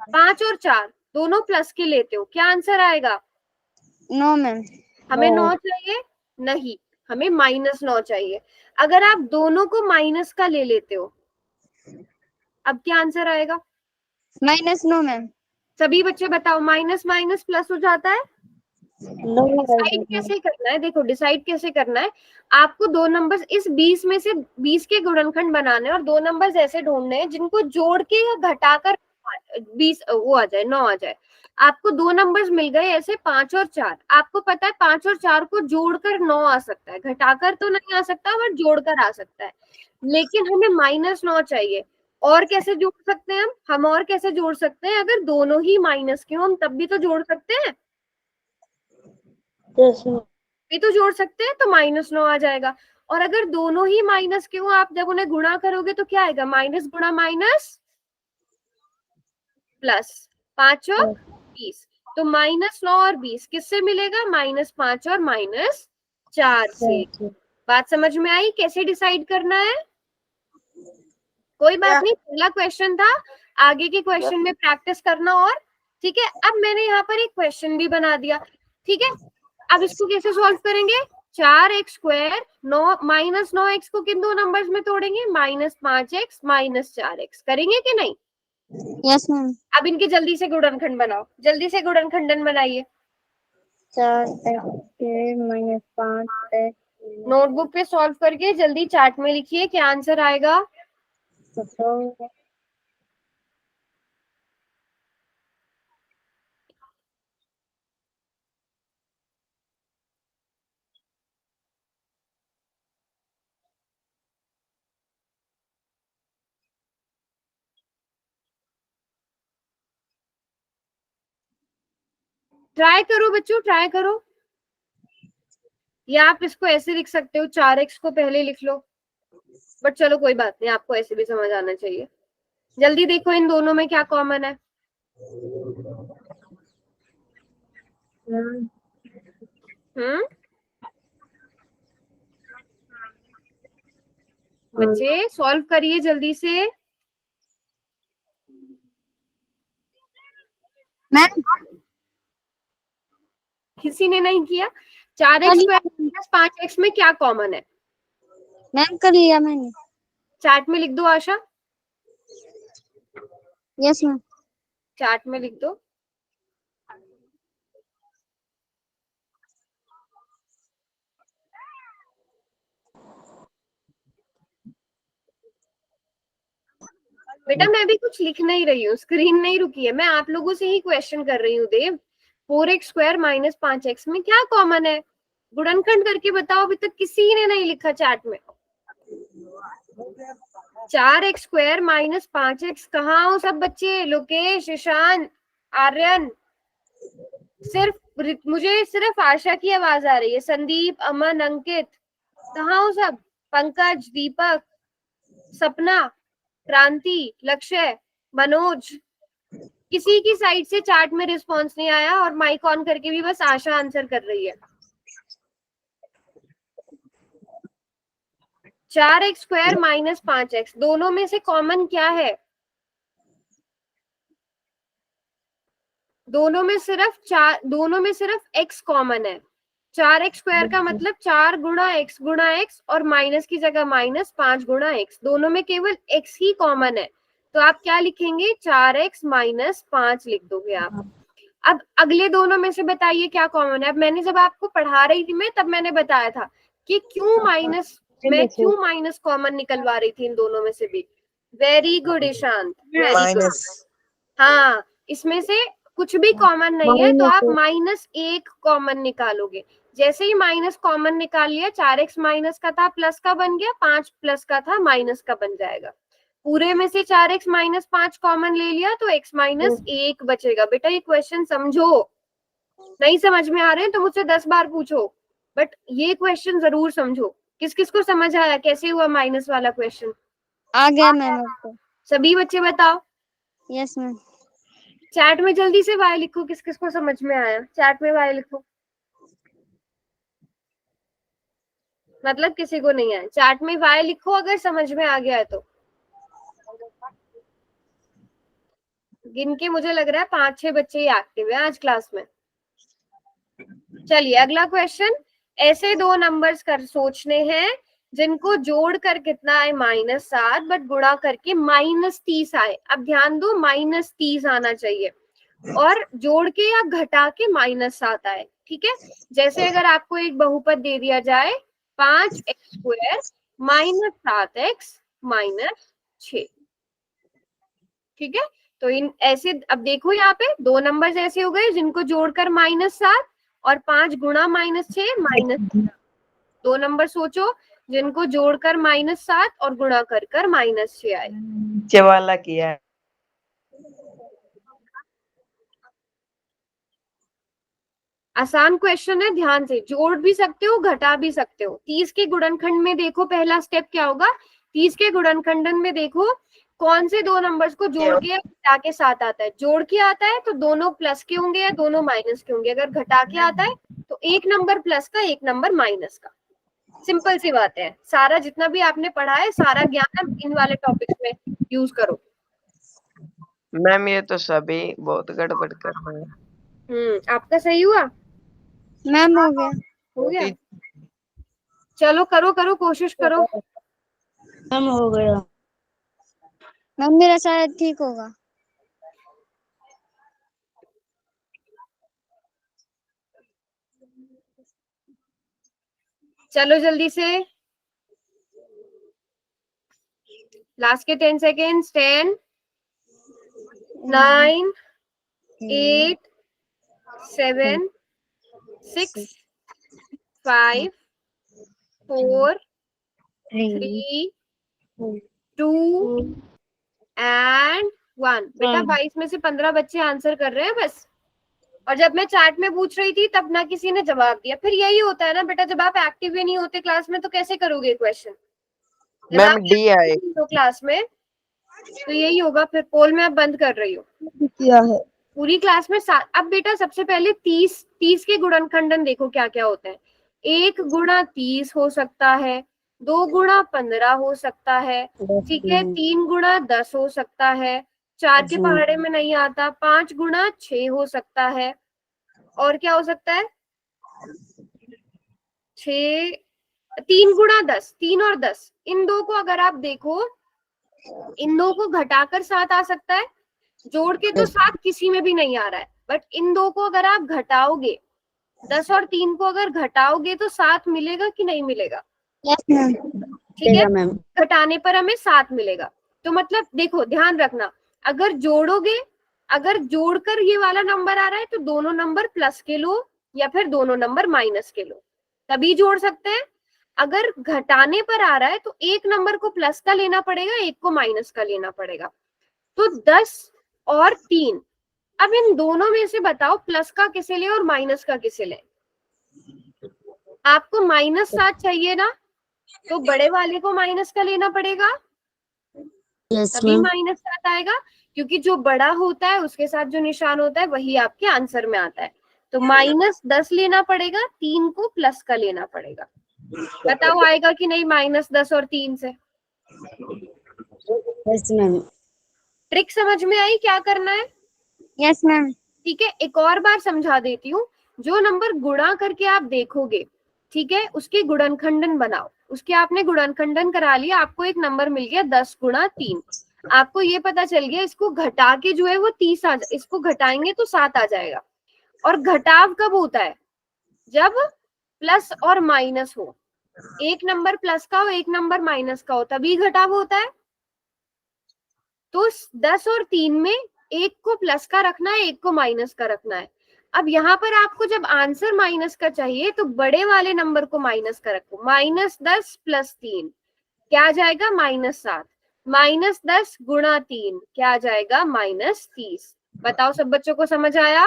5 और 4 दोनों प्लस के लेते हो, क्या आंसर आएगा? No ma'am. हमें 9 चाहिए? नहीं, हमें -9 चाहिए। अगर आप दोनों को माइनस का ले लेते हो, अब क्या आंसर आएगा? -9 मैम। सभी बच्चे बताओ, माइनस माइनस प्लस हो जाता है। डिसाइड कैसे करना है? देखो डिसाइड कैसे करना है, आपको 2 नंबर्स इस 20 में से 20 के गुणनखंड बनाने हैं और 2 नंबर्स ऐसे ढूंढने हैं जिनको जोड़ के या घटाकर 20 वो आ जाए, 9 आ जाए। आपको 2 नंबर्स मिल गए ऐसे 5 और 4। आपको पता है 5 और 4 को जोड़कर 9 आ सकता है, घटाकर तो नहीं आ सकता बट जोड़कर आ सकता है। लेकिन हमें -9 चाहिए। और कैसे जोड़ सकते हैं हम और कैसे जोड़ सकते हैं? अगर दोनों ही माइनस के हो हम तब भी तो जोड़ सकते हैं। भी तो जोड़ सकते हैं, तो -9 आ जाएगा। और अगर दोनों ही माइनस के हो, आप जब उन्हें गुणा करोगे तो क्या आएगा? माइनस गुणा माइनस प्लस, 5 और 20। तो -9 और 20 किससे मिलेगा? -5 और -4 से। बात समझ में आई कैसे डिसाइड करना है? कोई बात नहीं, पहला क्वेश्चन था, आगे के क्वेश्चन में प्रैक्टिस करना। और ठीक है, अब मैंने यहाँ पर एक क्वेश्चन भी बना दिया। ठीक है, अब इसको कैसे सॉल्व करेंगे? 4x² -9x को किन 2 नंबर्स में तोड़ेंगे? -5x -4x। करेंगे कि नहीं? Yes ma'am. अब इनके जल्दी से गुणनखंड बनाओ, जल्दी से गुणनखंडन बनाइए। 4x² -5x। नोटबुक पे सॉल्व करके जल्दी चार्ट में लिखिए क्या आंसर आएगा। ट्राई करो बच्चों, ट्राई करो, या आप इसको ऐसे लिख सकते हो, 4x को पहले लिख लो, बट चलो कोई बात नहीं, आपको ऐसे भी समझ आना चाहिए। जल्दी देखो इन दोनों में क्या कॉमन है। बच्चे सॉल्व करिए जल्दी से। मैम किसी ने नहीं किया। 4x स्क्वायर प्लस 5x में क्या कॉमन है? मैम कर लिया मैंने। चार्ट में लिख दो आशा, यस मैम। चार्ट में लिख दो। बेटा मैं भी कुछ लिख नहीं रही हूँ, स्क्रीन नहीं रुकी है, मैं आप लोगों से ही क्वेश्चन कर रही हूँ। देव, 4x स्क्वायर माइनस 5x में क्या कॉमन है? गुणनखंड करके बताओ, अभी तक किसी ने नहीं लिखा चैट में। 4x स्क्वायर माइनस 5x, कहाँ हो सब बच्चे? लोकेश, ईशान, आर्यन, मुझे सिर्फ आशा की आवाज आ रही है। संदीप, अमन, अंकित, कहाँ हो सब? पंकज, दीपक, सपना, क्रांति, लक्ष्य, मनोज, किसी की साइड से चैट में रिस्पांस नहीं आया, और माइक ऑन करके भी बस आशा आंसर कर रही है। 4x स्क्वायर माइनस 5x, दोनों में से कॉमन क्या है? दोनों में सिर्फ x कॉमन है। 4x स्क्वायर का मतलब 4 गुणा x और माइनस की जगह माइनस 5 गुणा x, दोनों में केवल x ही कॉमन है। तो आप क्या लिखेंगे? 4x माइनस 5 लिख दोगे आप। अब अगले दोनों में से बताइए क्या कॉमन है। अब मैंने जब आपको पढ़ा रही थी तब मैंने बताया था कि क्यों माइनस कॉमन निकलवा रही थी इन दोनों में से भी। Very good Ishant, very good. हाँ, इसमें से कुछ भी कॉमन नहीं है, तो आप -1 कॉमन निकालोगे। जैसे ही माइनस कॉमन निकाल लिया, 4x माइनस का था प्लस का बन गया, 5 प्लस का था माइनस का बन जाएगा। पूरे में से 4x माइनस 5 कॉमन ले लिया तो x माइनस 1 बचेगा। बेटा ये क्वेश्चन समझो, नहीं समझ में आ रहे हैं तो मुझसे 10 बार पूछो, बट ये क्वेश्चन जरूर समझो। किस किस को समझ आया कैसे हुआ माइनस वाला क्वेश्चन? आ गया मैम आपको। सभी बच्चे बताओ। Yes ma'am. चैट में जल्दी से वाई लिखो, किस किस को समझ में आया। चैट में वाई लिखो, मतलब किसी को नहीं आया। चैट में वाई लिखो अगर समझ में आ गया है तो। गिन के मुझे लग रहा है 5-6 बच्चे ही एक्टिव है आज क्लास में। चलिए अगला क्वेश्चन। ऐसे दो नंबर्स कर सोचने हैं जिनको जोड़कर कितना आए -7, बट गुणा करके -30 आए। अब ध्यान दो, -30 आना चाहिए, और जोड़ के या घटा के -7 आए। ठीक है, जैसे अगर आपको एक बहुपद दे दिया जाए 5x स्क्वायर -7x -6, ठीक है, तो इन ऐसे अब देखो यहाँ पे दो नंबर्स ऐसे हो गए जिनको जोड़कर -7 और 5 गुणा -6 -6। दो नंबर सोचो जिनको जोड़कर -7 और गुणा कर -6 आए। नीचे वाला किया है। आसान क्वेश्चन है, ध्यान से जोड़ भी सकते हो घटा भी सकते हो। 30 के गुणनखंड में देखो पहला स्टेप क्या होगा। 30 के गुणनखंडन में देखो कौन से दो नंबर्स को जोड़ के या घटा के साथ आता है। जोड़ के आता है तो दोनों प्लस के होंगे या दोनों माइनस के होंगे। अगर घटा के आता है तो एक नंबर प्लस का एक नंबर माइनस का। सिंपल सी बात है, सारा जितना भी आपने पढ़ा है सारा ज्ञान इन वाले टॉपिक्स में यूज करो। मैम ये तो सभी बहुत गड़बड़ कर रहे हैं। आपका सही हुआ मैम हो गया। हो गया। चलो करो करो कोशिश करो। मैम हो गया। मैम मेरा शायद ठीक होगा। चलो जल्दी से, लास्ट के 10 सेकेंड्स। 10 9 8 7 6 5 4 3 2 एंड 1। बेटा 22 में से 15 बच्चे आंसर कर रहे हैं बस। और जब मैं चैट में पूछ रही थी तब ना किसी ने जवाब दिया। फिर यही होता है ना बेटा, जब आप एक्टिव ही नहीं होते क्लास में तो कैसे करोगे क्वेश्चन? जब मैम आप डी आए। तो क्लास में तो यही होगा। फिर पोल में आप बंद कर रही हो किया है। पूरी क्लास में अब बेटा सबसे पहले 30 के गुणनखंडन देखो क्या क्या होते हैं। 1 गुणा 30 हो सकता है, 2 गुणा 15 हो सकता है, ठीक है, 3 गुणा 10 हो सकता है, 4 के पहाड़े में नहीं आता, 5 गुणा 6 हो सकता है, और क्या हो सकता है 6, 3 गुणा 10, 3 और 10, इन दो को अगर आप देखो, इन दो को घटाकर 7 आ सकता है, जोड़ के तो 7 किसी में भी नहीं आ रहा है, बट इन दो को अगर आप घटाओगे, 10 और 3 को अगर घटाओगे तो 7 मिलेगा कि नहीं मिलेगा? Yes ma'am. ठीक है, घटाने पर हमें 7 मिलेगा। तो मतलब देखो ध्यान रखना, अगर जोड़ोगे, अगर जोड़कर ये वाला नंबर आ रहा है तो दोनों नंबर प्लस के लो या फिर दोनों नंबर माइनस के लो, तभी जोड़ सकते हैं। अगर घटाने पर आ रहा है तो एक नंबर को प्लस का लेना पड़ेगा, एक को माइनस का लेना पड़ेगा। तो 10 और 3, अब इन दोनों में से बताओ प्लस का किसे ले और माइनस का किसे ले? आपको -7 चाहिए ना, तो बड़े वाले को माइनस का लेना पड़ेगा, तभी -7 आएगा, क्योंकि जो बड़ा होता है उसके साथ जो निशान होता है वही आपके आंसर में आता है। तो -10 लेना पड़ेगा, 3 को प्लस का लेना पड़ेगा। बताओ आएगा कि नहीं -10 और 3 से? Yes ma'am. ट्रिक समझ में आई क्या करना है? Yes ma'am. ठीक है, एक और बार समझा देती हूँ। जो नंबर गुणा करके आप देखोगे, ठीक है, उसके गुणनखंडन बनाओ। उसके आपने गुणनखंडन करा लिया, आपको एक नंबर मिल गया 10 गुणा 3। आपको ये पता चल गया इसको घटा के जो है वो 30 इसको घटाएंगे तो 7 आ जाएगा। और घटाव कब होता है? जब प्लस और माइनस हो, एक नंबर प्लस का हो एक नंबर माइनस का हो, तभी घटाव होता है। तो 10 और 3 में एक को प्लस का रखना है, एक को माइनस का रखना है। अब यहाँ पर आपको जब आंसर माइनस का चाहिए तो बड़े वाले नंबर को माइनस का रखो। -10 + 3 क्या आ जाएगा? -7। -10 गुणा 3 क्या आ जाएगा? -30। बताओ सब बच्चों को समझ आया?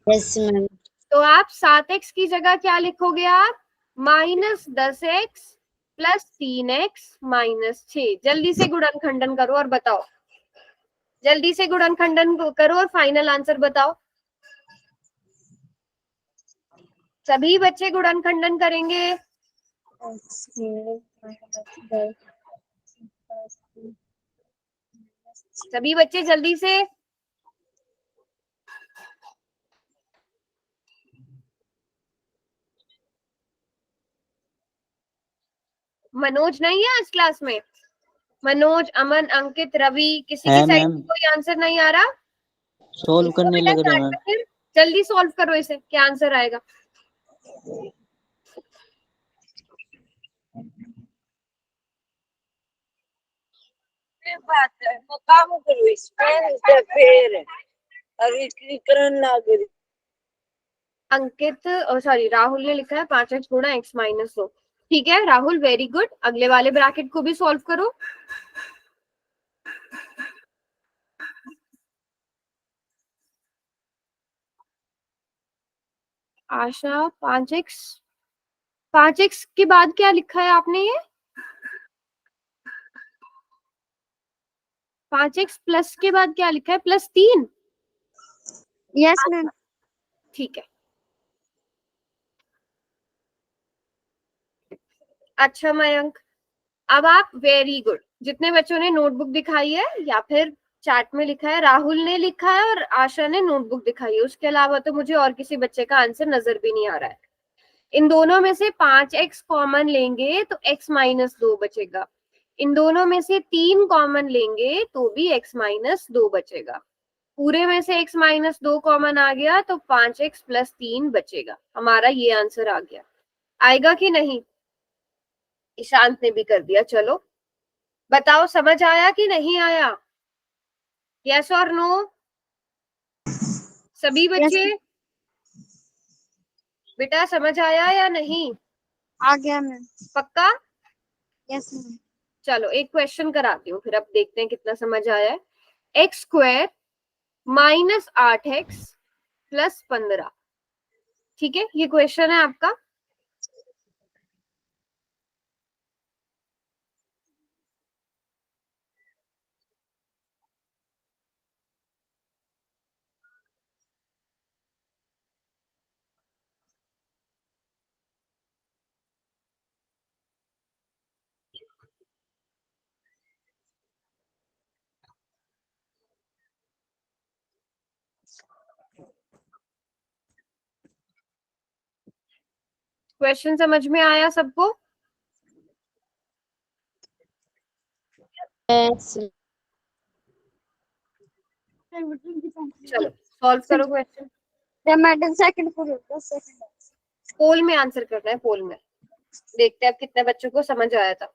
Yes ma'am. तो आप 7x की जगह क्या लिखोगे? आप -10x + 3x - 6। जल्दी से गुणनखंडन करो और बताओ, जल्दी से गुणनखंडन करो और फाइनल आंसर बताओ। सभी बच्चे गुणनखंडन करेंगे। सभी बच्चे जल्दी से। मनोज नहीं है आज क्लास में? मनोज, अमन, अंकित, रवि, किसी की साइड में कोई आंसर नहीं आ रहा? सोल्व करने लग रहे हैं। फिर जल्दी सॉल्व करो इसे, क्या आंसर आएगा? बात है वो काम करो इस पे फिर अभी क्लिक करन ना करी। अंकित सॉरी राहुल ने लिखा है 5x गुणा x - 2। ठीक है राहुल, वेरी गुड। अगले वाले ब्रैकेट को भी सॉल्व करो। आशा 5x के बाद क्या लिखा है आपने? ये 5x प्लस के बाद क्या लिखा है? +3। Yes ma'am. ठीक है, अच्छा मयंक, अब आप वेरी गुड। जितने बच्चों ने नोटबुक दिखाई है या फिर चैट में लिखा है, राहुल ने लिखा है और आशा ने नोटबुक दिखाई है, उसके अलावा तो मुझे और किसी बच्चे का आंसर नजर भी नहीं आ रहा है। इन दोनों में से 5x कॉमन लेंगे तो x - 2 बचेगा। इन दोनों में से 3 कॉमन लेंगे तो भी x - 2 बचेगा। पूरे में से x - 2 कॉमन आ गया तो 5x + 3 बचेगा। हमारा ये आंसर आ गया। आएगा कि नहीं? ईशांत ने भी कर दिया। चलो बताओ समझ आया कि नहीं आया? यस और नो? सभी बच्चे बेटा समझ आया या नहीं? आ गया मैम। पक्का? Yes ma'am. चलो एक क्वेश्चन कराती हूँ, फिर अब देखते हैं कितना समझ आया है। x² - 8x plus 15। ठीक है, ये क्वेश्चन है आपका। क्वेश्चन समझ में आया सबको? चलो सॉल्व करो क्वेश्चन। मैडम सेकंड पूरे 10 सेकंड। पोल में आंसर करना है, पोल में। देखते हैं अब कितने बच्चों को समझ आया था।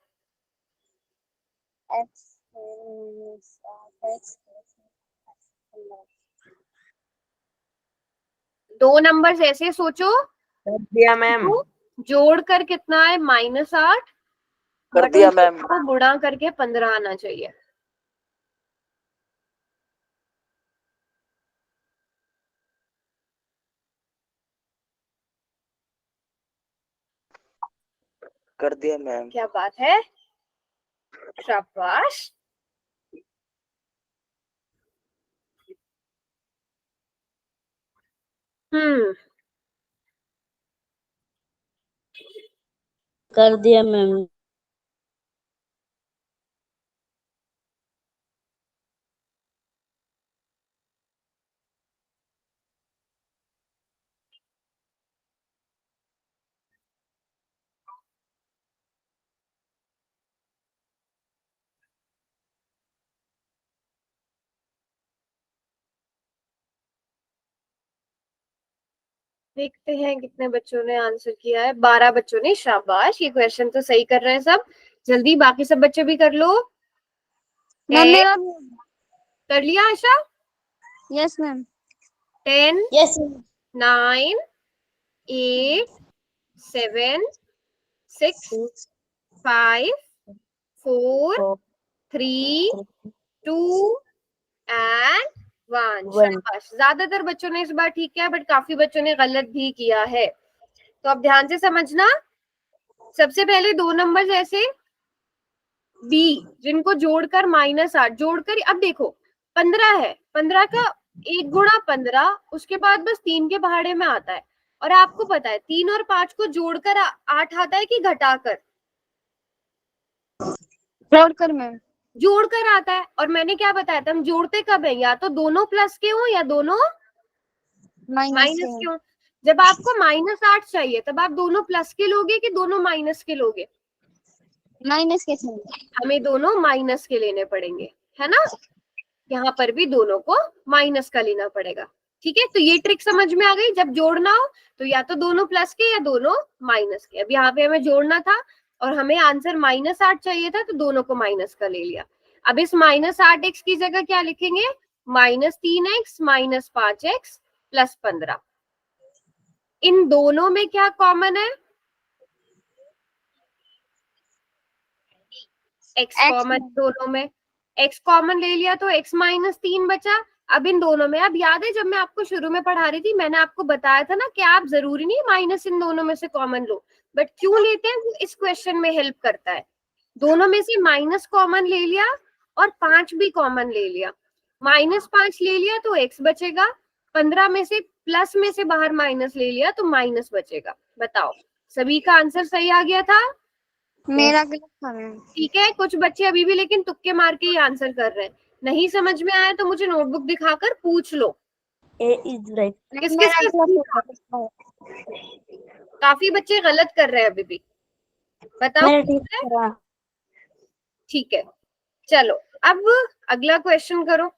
दो नंबर्स ऐसे सोचो, कर दिया मैम। जोड़कर कितना है -8, कर दिया मैम। को गुणा करके 15 आना चाहिए। कर दिया मैम। क्या बात है, शाबाश। कर दिया मैम। देखते हैं कितने बच्चों ने आंसर किया है। 12 बच्चों ने, शाबाश। ये क्वेश्चन तो सही कर रहे हैं सब। जल्दी बाकी सब बच्चे भी कर लो। मैम मेरा कर लिया आशा? Yes ma'am. 10 yes 9 8 7 6 5 4 3 2 and 1। शाबाश। ज्यादातर बच्चों ने इस बार ठीक किया, बट काफी बच्चों ने गलत भी किया है। तो अब ध्यान से समझना। सबसे पहले दो नंबर्स ऐसे बी जिनको जोड़कर -8, जोड़कर अब देखो 15 है, 15 का 1 गुणा 15, उसके बाद बस 3 के पहाड़े में आता है। और आपको पता है 3 और 5 को जोड़कर 8 आता है कि घटाकर? जोड़कर मैम। जोड़कर आता है। और मैंने क्या बताया था, हम जोड़ते कब है, या तो दोनों प्लस के हो या दोनों माइनस के हो। जब आपको -8 चाहिए तब आप दोनों प्लस के लोगे कि दोनों माइनस के लोगे? माइनस के। हमें दोनों माइनस के लेने पड़ेंगे, है ना। यहाँ पर भी दोनों को माइनस का लेना पड़ेगा। ठीक है, तो ये ट्रिक समझ में आ गई। जब जोड़ना हो तो या तो दोनों प्लस के या दोनों माइनस के। अब यहाँ पे हमें जोड़ना था और हमें आंसर -8 चाहिए था, तो दोनों को माइनस का ले लिया। अब इस -8x की जगह क्या लिखेंगे? -3x -5x +15। इन दोनों में क्या कॉमन है? x कॉमन दोनों में। x कॉमन ले लिया तो x -3 बचा। अब इन दोनों में, अब याद है जब मैं आपको शुरू में पढ़ा रही थी, मैंने आपको बताया था ना कि आप जरूरी नहीं माइनस इन दोनों में से कॉमन लो, बट क्यों लेते हैं वो इस क्वेश्चन में हेल्प करता है। दोनों में से माइनस कॉमन ले लिया और 5 भी कॉमन ले लिया। -5 ले लिया तो x बचेगा, 15 में से प्लस में से बाहर माइनस ले लिया तो माइनस बचेगा। बताओ, सभी का आंसर सही आ गया था? मेरा गलत था मैम। ठीक है, कुछ बच्चे अभी भी लेकिन तुक्के मार के ही आंसर कर रहे हैं। नहीं समझ में आया तो मुझे नोटबुक दिखाकर पूछ लो। A is right. किस किस का? काफी बच्चे गलत कर रहे हैं अभी भी। बताओ। ठीक है, चलो अब अगला क्वेश्चन करो।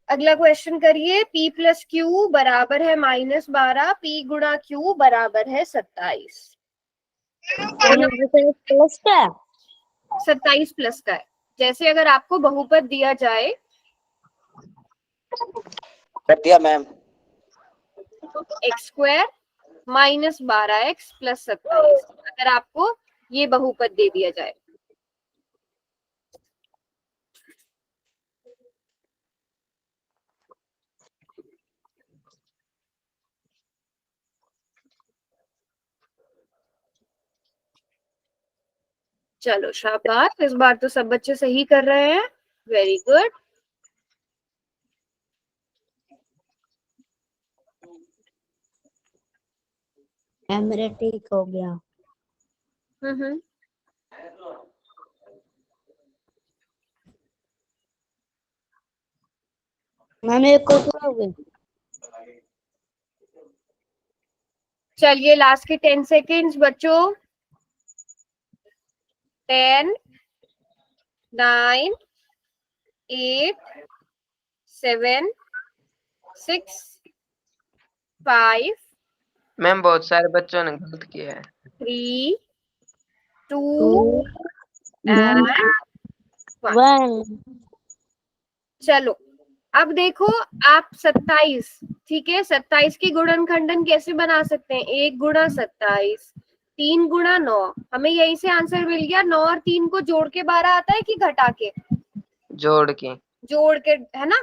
अगला क्वेश्चन करिए। P + Q बराबर है -12, P गुणा Q बराबर है 27। 27 प्लस का है। जैसे अगर आपको बहुपद दिया जाए, कर दिया मैम। x² -12x + 27, अगर आपको ये बहुपद दे दिया जाए चलो शाबाश, इस बार तो सब बच्चे सही कर रहे हैं, वेरी गुड। मेरा ठीक हो गया। हम्म। मैम एक को हो गई। चलिए लास्ट के 10 सेकेंड्स बच्चों। 10, 9, 8, 7, 6, 5, मैम बहुत सारे बच्चों ने गलत किया है। 3, 2 एंड 1। 1 चलो अब देखो आप 27, ठीक है, 27 की गुणनखंडन कैसे बना सकते हैं? 1 गुणा 27, 3 गुणा 9। हमें यहीं से आंसर मिल गया। 9 और 3 को जोड़ के 12 आता है कि घटा के? जोड़ के। जोड़ के, है ना।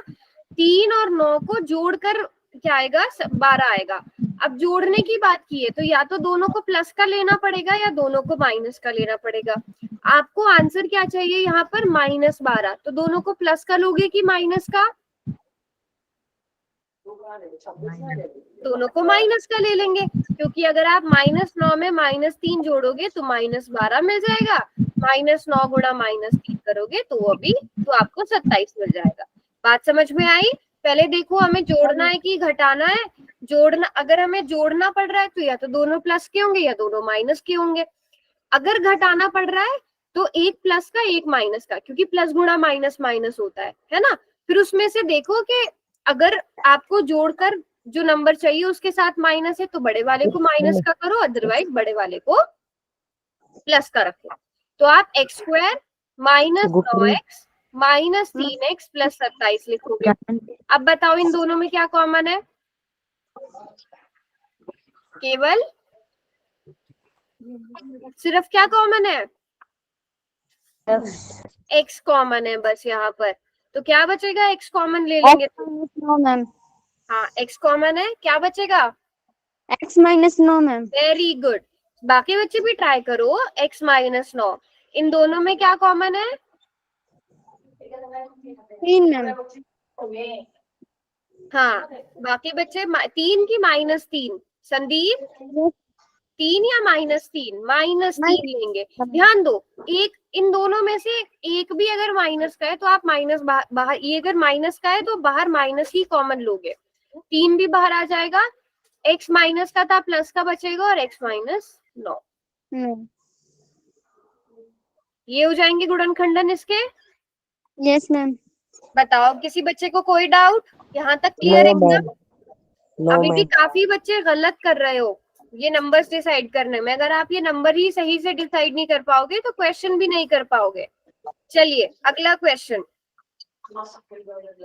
3 और 9 को जोड़कर क्या आएगा? 12 आएगा। अब जोड़ने की बात की है तो या तो दोनों को प्लस का लेना पड़ेगा या दोनों को माइनस का लेना पड़ेगा। आपको आंसर क्या चाहिए यहाँ पर? -12। तो दोनों को प्लस का लोगे कि माइनस का? दोनों को माइनस का ले लेंगे, क्योंकि अगर आप -9 में -3 जोड़ोगे तो -12 मिल जाएगा। -9 गुणा -3 करोगे तो अभी तो आपको 27 मिल जाएगा। बात समझ में आई? पहले देखो हमें जोड़ना है कि घटाना है। जोड़ना, अगर हमें जोड़ना पड़ रहा है तो या तो दोनों प्लस के होंगे या दोनों माइनस के होंगे। अगर घटाना पड़ रहा है तो एक प्लस का एक माइनस का, क्योंकि प्लस गुणा माइनस माइनस होता है ना। फिर उसमें से देखो कि अगर आपको जोड़कर जो नंबर चाहिए उसके साथ माइनस है तो बड़े वाले को माइनस का करो, अदरवाइज बड़े वाले को प्लस का रखो। तो आप x² -9x -3x + 27 लिखोगे। अब बताओ इन दोनों में क्या कॉमन है? केवल सिर्फ क्या कॉमन है? x कॉमन है बस यहाँ पर। तो क्या बचेगा? x कॉमन ले लेंगे तो। -9 मैम। हाँ x कॉमन है, क्या बचेगा? x -9 ma'am. Very good. बाकी बच्चे भी ट्राई करो। x -9, इन दोनों में क्या कॉमन है? 3 मैम। हाँ, बाकी बच्चे 3 की -3। संदीप 3 या -3? -3 लेंगे। ध्यान दो, एक इन दोनों में से एक भी अगर माइनस का है तो आप माइनस बाहर, ये अगर माइनस का है तो बाहर माइनस ही कॉमन लोगे। 3 भी बाहर आ जाएगा। x माइनस का था, प्लस का बचेगा और x -9। ये हो जाएंगे गुणनखंडन इसके। Yes ma'am. बताओ किसी बच्चे को कोई डाउट? यहाँ तक क्लियर है एकदम? अभी भी काफी बच्चे गलत कर रहे हो ये नंबर्स डिसाइड करने में। अगर आप ये नंबर ही सही से डिसाइड नहीं कर पाओगे तो क्वेश्चन भी नहीं कर पाओगे। चलिए अगला क्वेश्चन।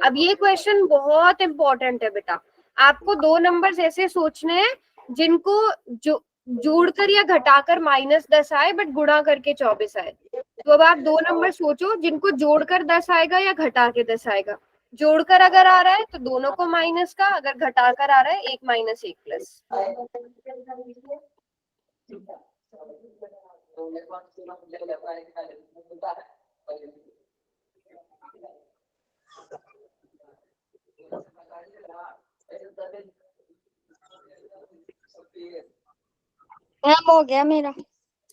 अब ये क्वेश्चन बहुत इंपॉर्टेंट है बेटा। आपको 2 नंबर्स ऐसे सोचने हैं जिनको जो जोड़कर या घटाकर -10 आए बट गुणा करके 24 आए। तो अब आप 2 नंबर सोचो जिनको जोड़कर 10 आएगा या घटा के 10 आएगा। जोड़कर अगर आ रहा है तो दोनों को माइनस का, अगर घटाकर आ रहा है 1 - 1 प्लस। मैम हो गया मेरा।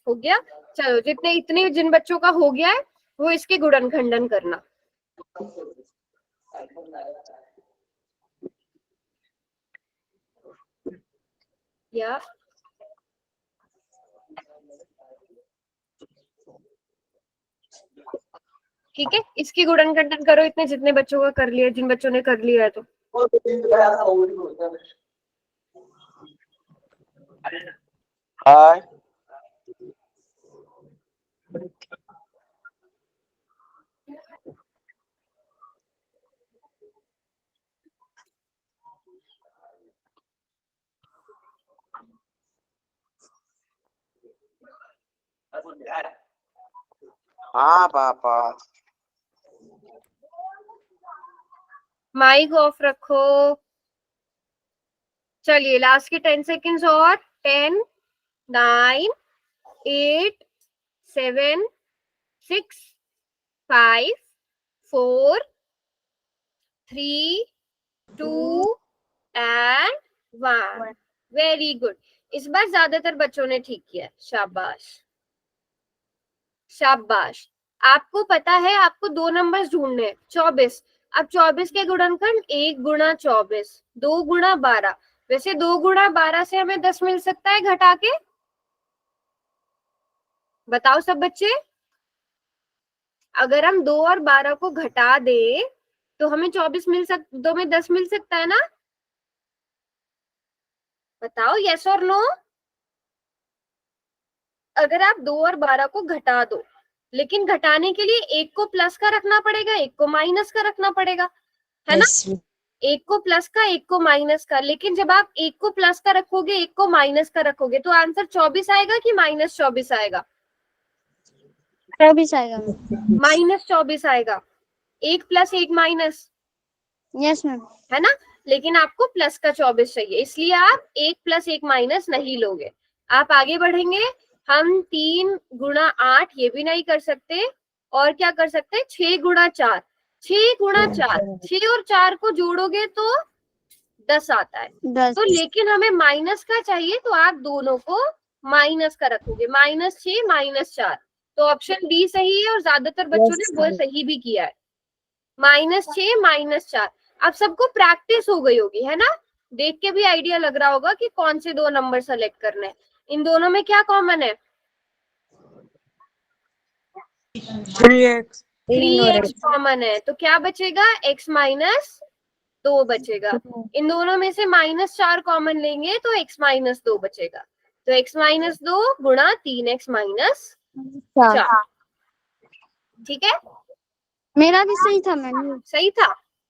हो गया? चलो इतने जिन बच्चों का हो गया है वो इसके गुणनखंडन करना। या ठीक है, इसकी गुणनखंडन करो इतने जितने बच्चों का कर लिया, जिन बच्चों ने कर लिया है तो। हाय हाँ पापा। माइक ऑफ रखो। चलिए लास्ट के 10 सेकेंड्स और। 10, 9, 8, 7, 6, 5, 4, 3, 2 and 1. Very good. इस बार ज्यादातर बच्चों ने ठीक किया, शाबाश शाबाश। आपको पता है आपको दो नंबर्स ढूंढने हैं, 24। अब 24 के गुणनखंड 1 गुणा 24, 2 गुणा 12। वैसे 2 गुणा 12 से हमें 10 मिल सकता है घटा के, बताओ सब बच्चे। अगर हम 2 और 12 को घटा दे तो हमें 24 दो में 10 मिल सकता है ना, बताओ यस और नो। अगर आप 2 और 12 को घटा दो, लेकिन घटाने के लिए एक को प्लस का रखना पड़ेगा, एक को माइनस का रखना पड़ेगा, है ना। एक को प्लस का, एक को माइनस का। लेकिन जब आप एक को प्लस का रखोगे, एक को माइनस का रखोगे, तो आंसर 24 आएगा कि माइनस 24 आएगा? 24 आएगा। माइनस 24 आएगा। 1 प्लस 1 माइनस, यस मैम। है ना। लेकिन आपको प्लस का 24 चाहिए, इसलिए आप 1 प्लस 1 माइनस नहीं लोगे। आप आगे बढ़ेंगे, हम 3 गुणा 8 ये भी नहीं कर सकते, और क्या कर सकते हैं, 6 गुणा 4। 6 गुणा 4, 6 और 4 को जोड़ोगे तो 10 आता है। 10। तो लेकिन हमें माइनस का चाहिए, तो आप दोनों को माइनस का रखोगे, -6 -4। तो ऑप्शन बी सही है, और ज्यादातर बच्चों ने वो सही भी किया है, -6 -4। अब सबको प्रैक्टिस हो गई होगी, है ना। देख के भी आइडिया लग रहा होगा कि कौन से दो नंबर सेलेक्ट करने हैं। इन दोनों में क्या कॉमन है? 3x कॉमन है, तो क्या बचेगा, x -2 बचेगा। इन दोनों में से -4 कॉमन लेंगे तो x -2 बचेगा। तो x -2 गुणा 3x -4, ठीक है। मेरा भी सही था मैम। सही था।